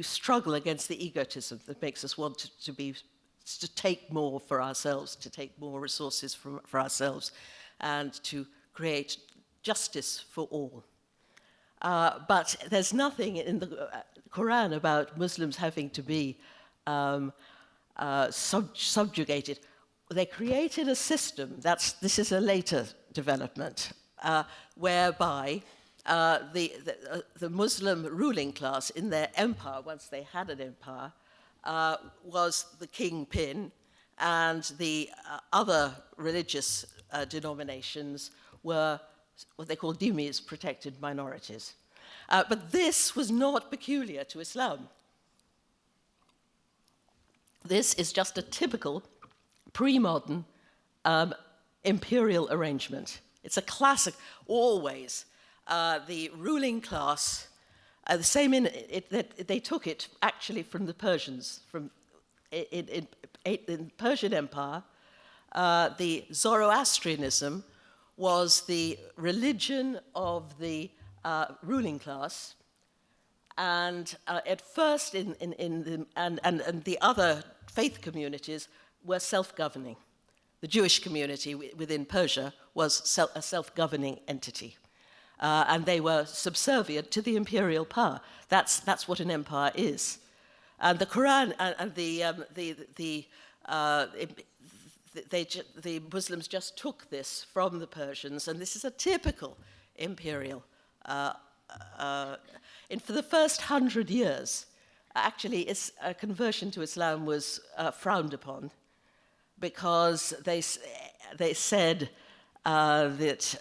struggle against the egotism that makes us want to take more for ourselves, to take more resources for ourselves, and to create justice for all. But there's nothing in the Quran about Muslims having to be subjugated. They created a system, this is a later development, whereby the Muslim ruling class in their empire, once they had an empire, was the kingpin, and the other religious denominations were what they call dhimmis, protected minorities. But this was not peculiar to Islam. This is just a typical pre-modern imperial arrangement. It's a classic, always. The ruling class, the same they took it actually from the Persians. In the Persian Empire, the Zoroastrianism was the religion of the ruling class, and at first and the other faith communities were self-governing. The Jewish community within Persia was a self-governing entity, and they were subservient to the imperial power. That's what an empire is. And the Quran and the Muslims just took this from the Persians, and this is a typical imperial. For the first 100 years, actually, a conversion to Islam was frowned upon, because they said that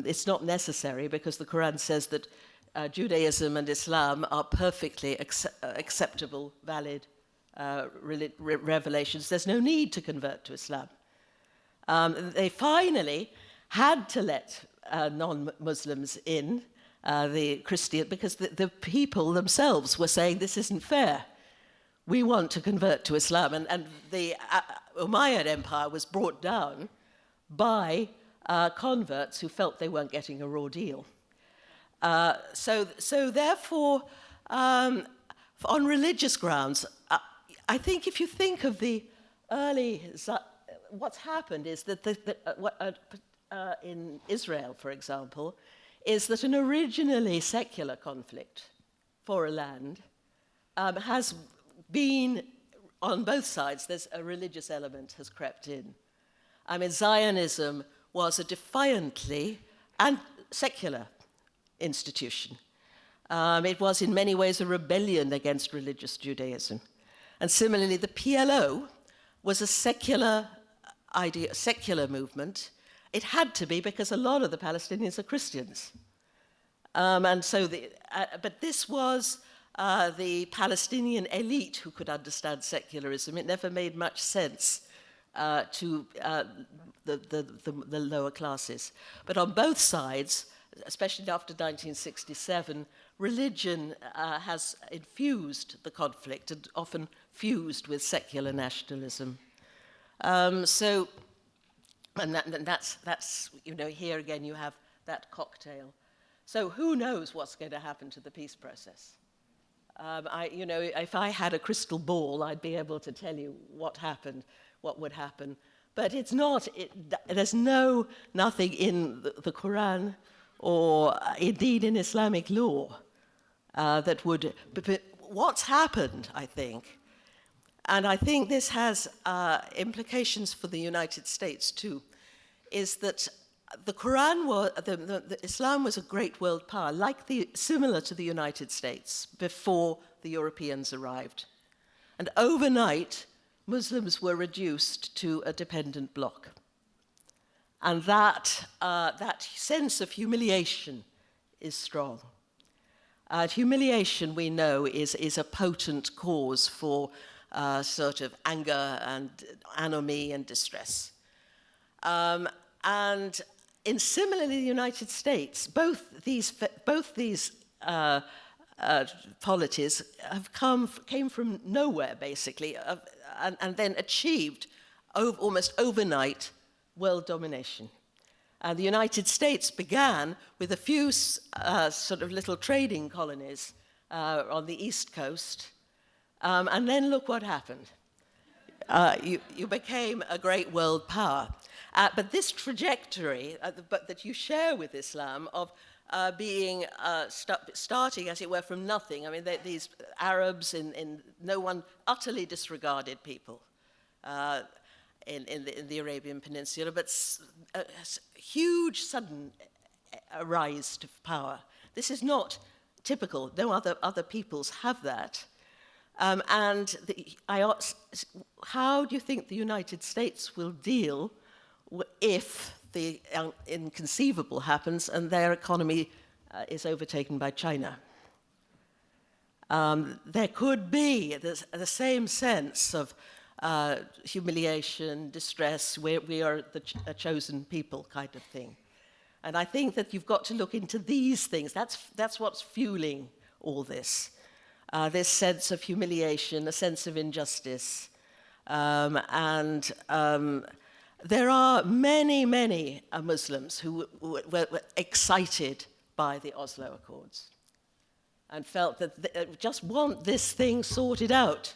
it's not necessary, because the Quran says that Judaism and Islam are perfectly acceptable, valid revelations. There's no need to convert to Islam. They finally had to let non-Muslims in, the Christian, because the people themselves were saying, this isn't fair. We want to convert to Islam. And the Umayyad Empire was brought down by converts who felt they weren't getting a raw deal. So therefore, on religious grounds, I think if you think of the early, what's happened is that in Israel, for example, is that an originally secular conflict for a land has been, on both sides, there's a religious element has crept in. I mean, Zionism was a defiantly and secular institution. It was in many ways a rebellion against religious Judaism. And similarly, the PLO was a secular idea, secular movement. It had to be, because a lot of the Palestinians are Christians. But this was the Palestinian elite who could understand secularism. It never made much sense to the lower classes. But on both sides, especially after 1967, religion has infused the conflict, and often fused with secular nationalism. And that's, here again you have that cocktail. So who knows what's going to happen to the peace process? If I had a crystal ball, I'd be able to tell you what would happen. But it's not, there's nothing in the Quran or indeed in Islamic law that would, but what's happened, I think, and I think this has implications for the United States too, is that the Quran Islam was a great world power, similar to the United States before the Europeans arrived. And overnight, Muslims were reduced to a dependent bloc. And that sense of humiliation is strong. Humiliation, we know, is a potent cause for sort of anger and anomie and distress. And in similarly the United States, both these polities came from nowhere, basically, and then achieved almost overnight world domination. And the United States began with a few sort of little trading colonies on the East Coast, and then look what happened. You became a great world power. But this trajectory that you share with Islam of being starting, as it were, from nothing. I mean, these Arabs no one utterly disregarded people in the Arabian Peninsula, but a huge sudden rise to power. This is not typical. No other peoples have that. And how do you think the United States will deal if the inconceivable happens and their economy is overtaken by China? There could be the same sense of humiliation, distress, we are a chosen people kind of thing. And I think that you've got to look into these things. That's what's fueling all this. This sense of humiliation, a sense of injustice. There are many, many Muslims who were excited by the Oslo Accords and felt that they just want this thing sorted out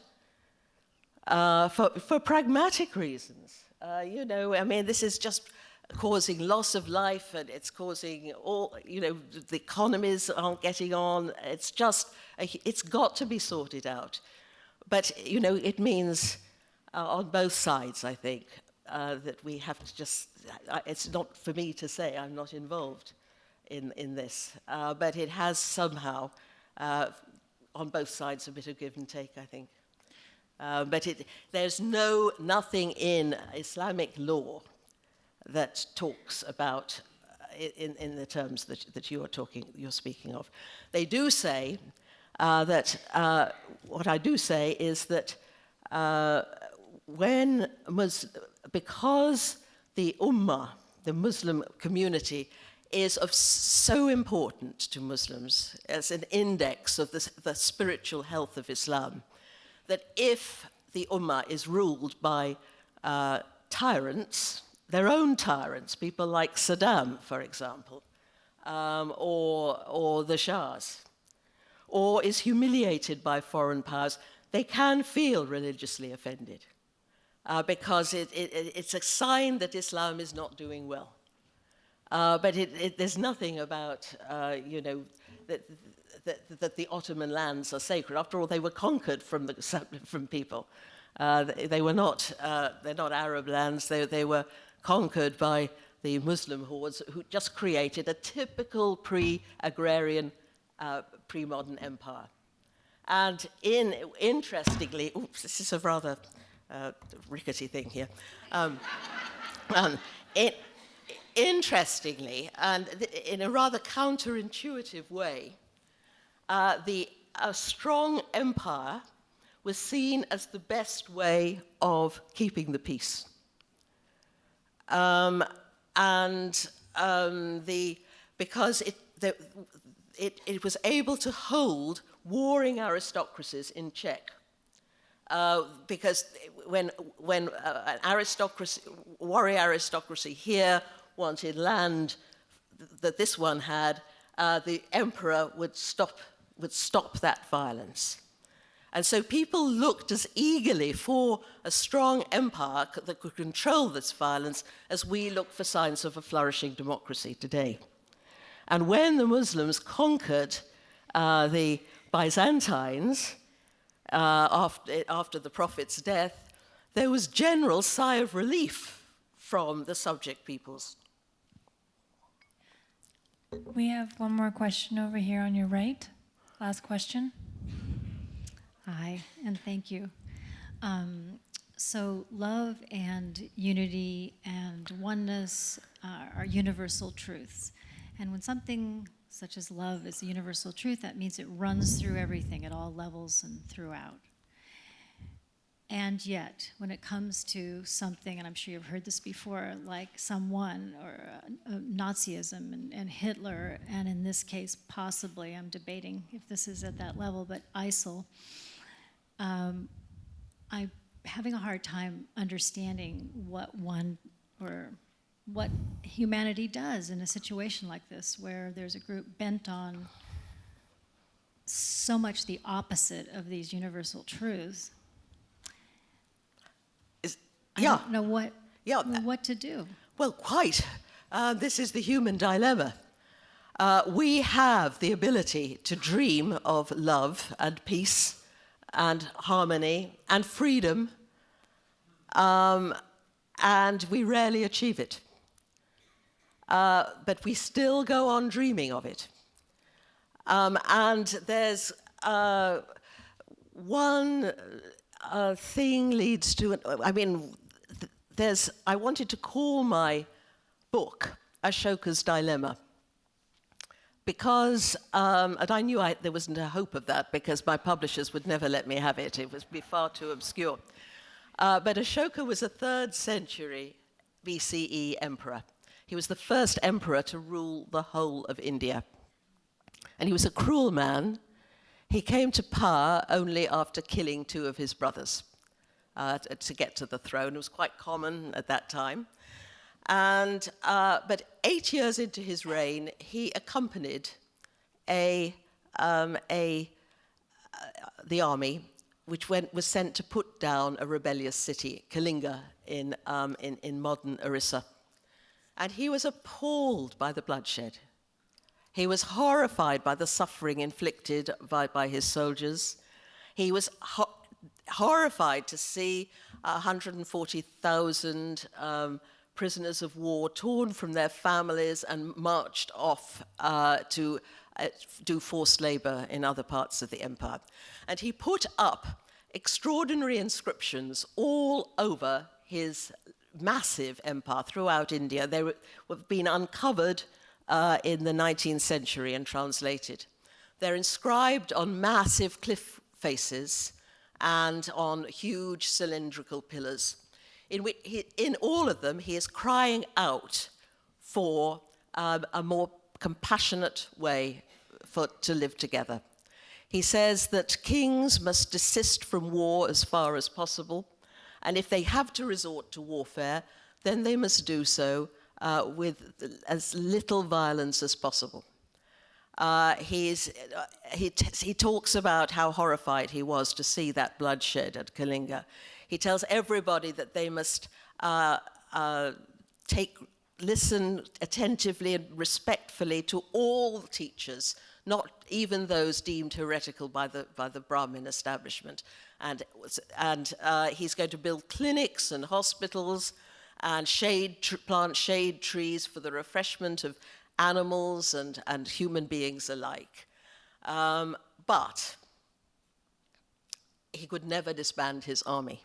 for pragmatic reasons. You know, I mean, this is just causing loss of life, and it's causing all, you know, the economies aren't getting on. It's just, it's got to be sorted out. But, you know, it means on both sides, I think, that we have to just, it's not for me to say, I'm not involved in this, but it has somehow, on both sides, a bit of give and take, I think. But there's nothing in Islamic law that talks about in the terms that you're speaking of. They do say that what I do say is that because the Ummah, the Muslim community, is so important to Muslims as an index of the spiritual health of Islam, that if the Ummah is ruled by tyrants, their own tyrants, people like Saddam, for example, or the Shahs, or is humiliated by foreign powers, they can feel religiously offended because it's a sign that Islam is not doing well. But there's nothing about, you know, that the Ottoman lands are sacred. After all, they were conquered from people. They were not, they're not Arab lands. They were conquered by the Muslim hordes who just created a typical pre-agrarian, pre-modern empire. And interestingly, oops, this is a rather rickety thing here. Interestingly, and in a rather counterintuitive way, a strong empire was seen as the best way of keeping the peace. Because it was able to hold warring aristocracies in check. Because when an aristocracy, warrior aristocracy here wanted land that this one had, the emperor would stop that violence. And so people looked as eagerly for a strong empire that could control this violence as we look for signs of a flourishing democracy today. And when the Muslims conquered the Byzantines after the Prophet's death, there was general sigh of relief from the subject peoples. We have one more question over here on your right. Last question. Hi, and thank you. So love and unity and oneness are universal truths. And when something such as love is a universal truth, that means it runs through everything at all levels and throughout. And yet, when it comes to something, and I'm sure you've heard this before, like someone or Nazism and Hitler, and in this case, possibly, I'm debating if this is at that level, but ISIL, I'm having a hard time understanding what humanity does in a situation like this, where there's a group bent on so much the opposite of these universal truths. I don't know what to do. Well, quite. This is the human dilemma. We have the ability to dream of love and peace and harmony and freedom, and we rarely achieve it. But we still go on dreaming of it. And there's one thing leads to, I wanted to call my book Ashoka's Dilemma, because, and I knew there wasn't a hope of that, because my publishers would never let me have it. It would be far too obscure. But Ashoka was a 3rd century BCE emperor. He was the first emperor to rule the whole of India. And he was a cruel man. He came to power only after killing 2 of his brothers to get to the throne. It was quite common at that time. And, but 8 years into his reign, he accompanied the army, which was sent to put down a rebellious city, Kalinga, in modern Orissa. And he was appalled by the bloodshed. He was horrified by the suffering inflicted by his soldiers. He was horrified to see 140,000 prisoners of war torn from their families and marched off to do forced labor in other parts of the empire. And he put up extraordinary inscriptions all over his massive empire throughout India. They were being uncovered in the 19th century and translated. They're inscribed on massive cliff faces and on huge cylindrical pillars. In all of them, he is crying out for a more compassionate way to live together. He says that kings must desist from war as far as possible, and if they have to resort to warfare, then they must do so with as little violence as possible. He talks about how horrified he was to see that bloodshed at Kalinga. He tells everybody that they must listen attentively and respectfully to all teachers, not even those deemed heretical by the Brahmin establishment. And he's going to build clinics and hospitals and plant shade trees for the refreshment of animals and human beings alike. But he could never disband his army.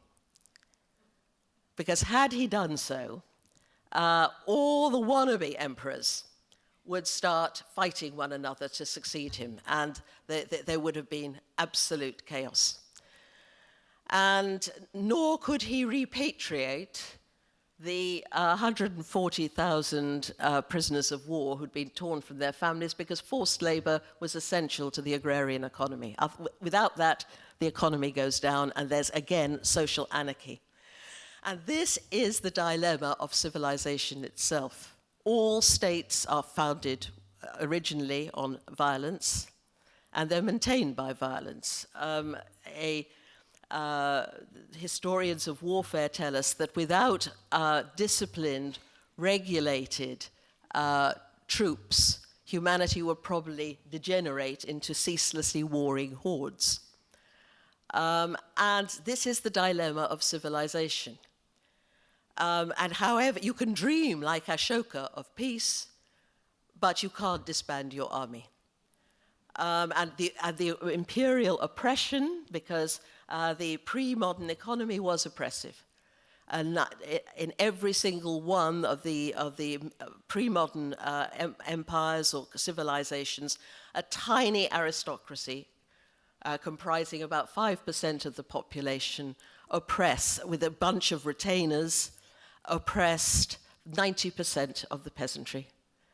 Because had he done so, all the wannabe emperors would start fighting one another to succeed him, and there would have been absolute chaos. And nor could he repatriate the 140,000 prisoners of war who'd been torn from their families, because forced labor was essential to the agrarian economy. Without that, the economy goes down, and there's, again, social anarchy. And this is the dilemma of civilization itself. All states are founded originally on violence, and they're maintained by violence. Historians of warfare tell us that without disciplined, regulated troops, humanity would probably degenerate into ceaselessly warring hordes. And this is the dilemma of civilization. And however, you can dream like Ashoka of peace, but you can't disband your army. And the imperial oppression, because the pre-modern economy was oppressive. And in every single one of the pre-modern empires or civilizations, a tiny aristocracy comprising about 5% of the population with a bunch of retainers, oppressed 90% of the peasantry,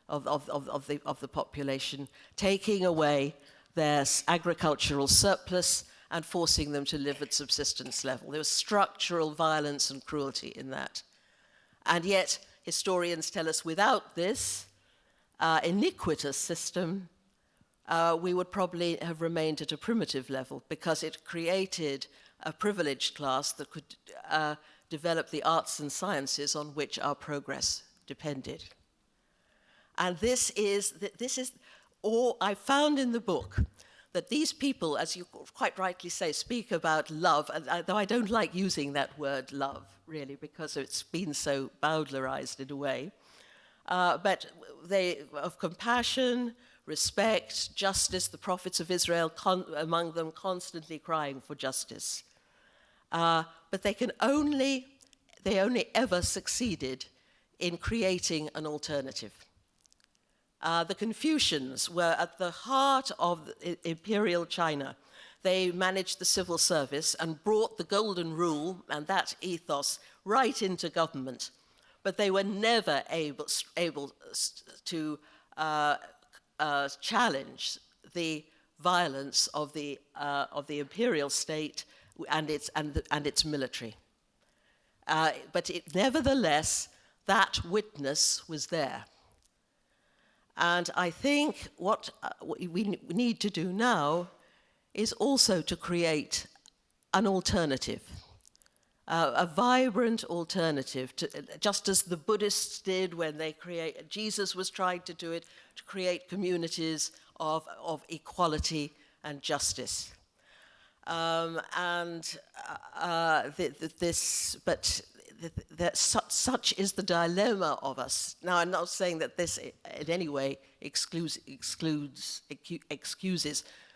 of the population, taking away their agricultural surplus and forcing them to live at subsistence level. There was structural violence and cruelty in that. And yet, historians tell us without this iniquitous system, we would probably have remained at a primitive level, because it created a privileged class that could develop the arts and sciences on which our progress depended. And this is all I found in the book, that these people, as you quite rightly say, speak about love, though I don't like using that word love, really, because it's been so Bowdlerized in a way, but of compassion, respect, justice, the prophets of Israel, among them constantly crying for justice. But they only ever succeeded in creating an alternative. The Confucians were at the heart of imperial China. They managed the civil service and brought the golden rule and that ethos right into government. But they were never able to challenge the violence of the imperial state and its military. But nevertheless, that witness was there. And I think what we need to do now is also to create an alternative, a vibrant alternative, just as the Buddhists did when Jesus was trying to do it, to create communities of equality and justice. Such is the dilemma of us. Now, I'm not saying that this in any way excuses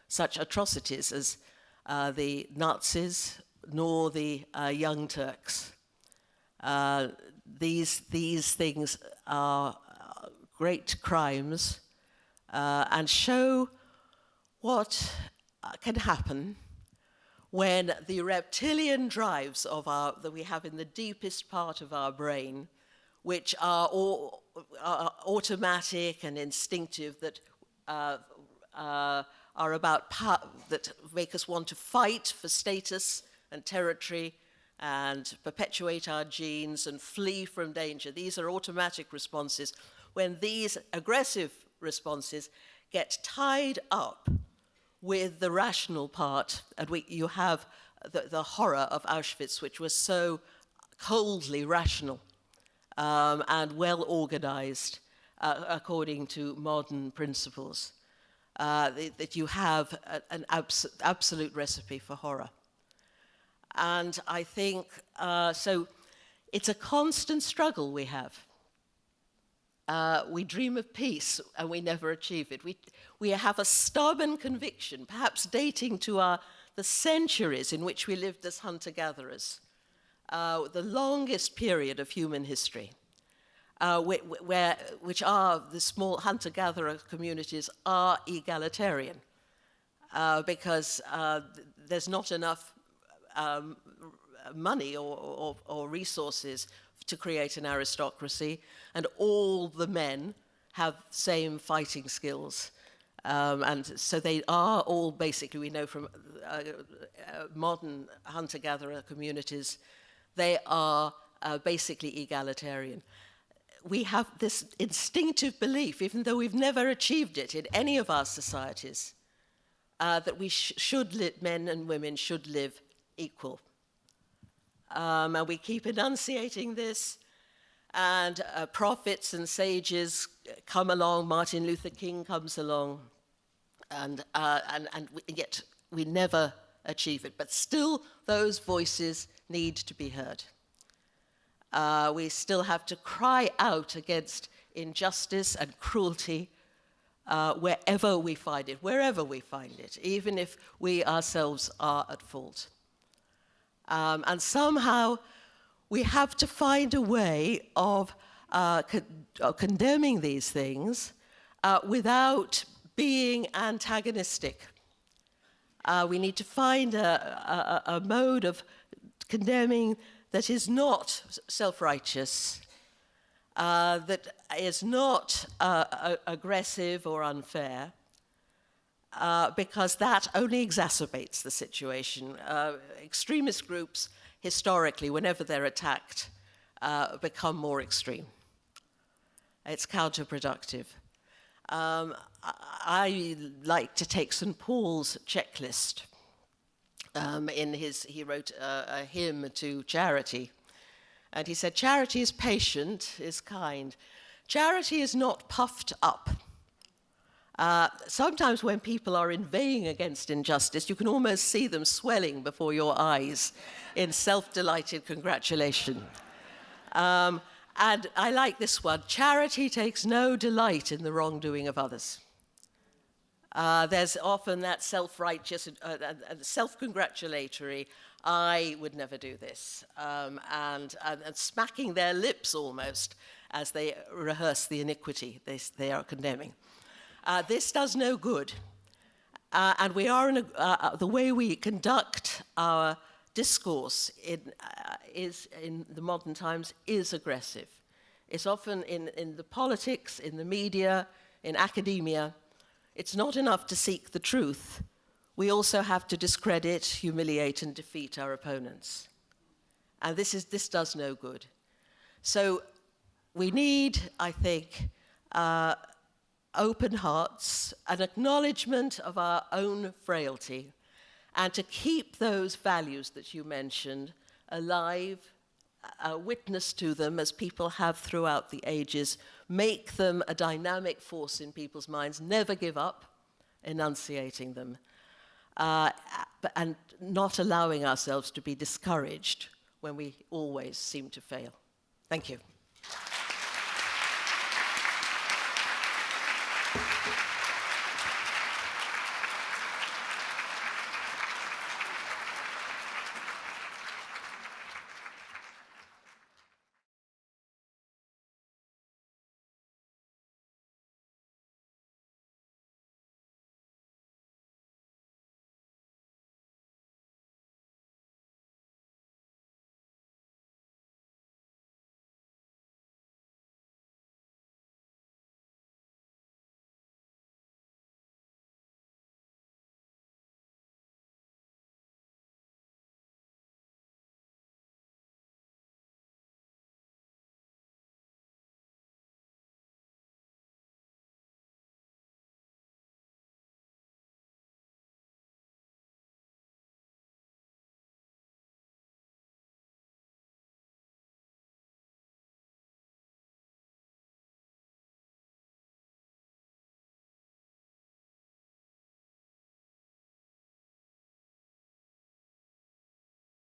such atrocities as the Nazis nor the Young Turks. These things are great crimes and show what can happen when the reptilian drives that we have in the deepest part of our brain, which are automatic and instinctive, that are about power, that make us want to fight for status and territory and perpetuate our genes and flee from danger. These are automatic responses. When these aggressive responses get tied up with the rational part, and you have the horror of Auschwitz, which was so coldly rational and well organized according to modern principles, that you have an absolute recipe for horror. And I think, so it's a constant struggle we have. We dream of peace and we never achieve it. We have a stubborn conviction, perhaps dating to the centuries in which we lived as hunter-gatherers, the longest period of human history, which are the small hunter-gatherer communities are egalitarian, because there's not enough money or resources to create an aristocracy, and all the men have same fighting skills. And so they are all basically, we know from modern hunter-gatherer communities, they are basically egalitarian. We have this instinctive belief, even though we've never achieved it in any of our societies, that we men and women should live equal. And we keep enunciating this, and prophets and sages come along. Martin Luther King comes along, and yet we never achieve it. But still, those voices need to be heard. We still have to cry out against injustice and cruelty wherever we find it, even if we ourselves are at fault. And somehow we have to find a way of condemning these things without being antagonistic. We need to find a mode of condemning that is not self-righteous, that is not aggressive or unfair, because that only exacerbates the situation. Extremist groups, historically, whenever they're attacked, become more extreme. It's counterproductive. I like to take St. Paul's checklist. He wrote a hymn to charity. And he said, charity is patient, is kind. Charity is not puffed up. Sometimes when people are inveighing against injustice, you can almost see them swelling before your eyes in self-delighted congratulation. And I like this one. Charity takes no delight in the wrongdoing of others. There's often that self-righteous, self-congratulatory, I would never do this, and smacking their lips almost as they rehearse the iniquity they are condemning. This does no good. And we are the way we conduct our discourse in the modern times is aggressive. It's often in the politics, in the media, in academia. It's not enough to seek the truth. We also have to discredit, humiliate, and defeat our opponents. And this does no good. So we need, I think, open hearts, an acknowledgement of our own frailty, and to keep those values that you mentioned alive, witness to them as people have throughout the ages, make them a dynamic force in people's minds, never give up enunciating them, and not allowing ourselves to be discouraged when we always seem to fail. Thank you.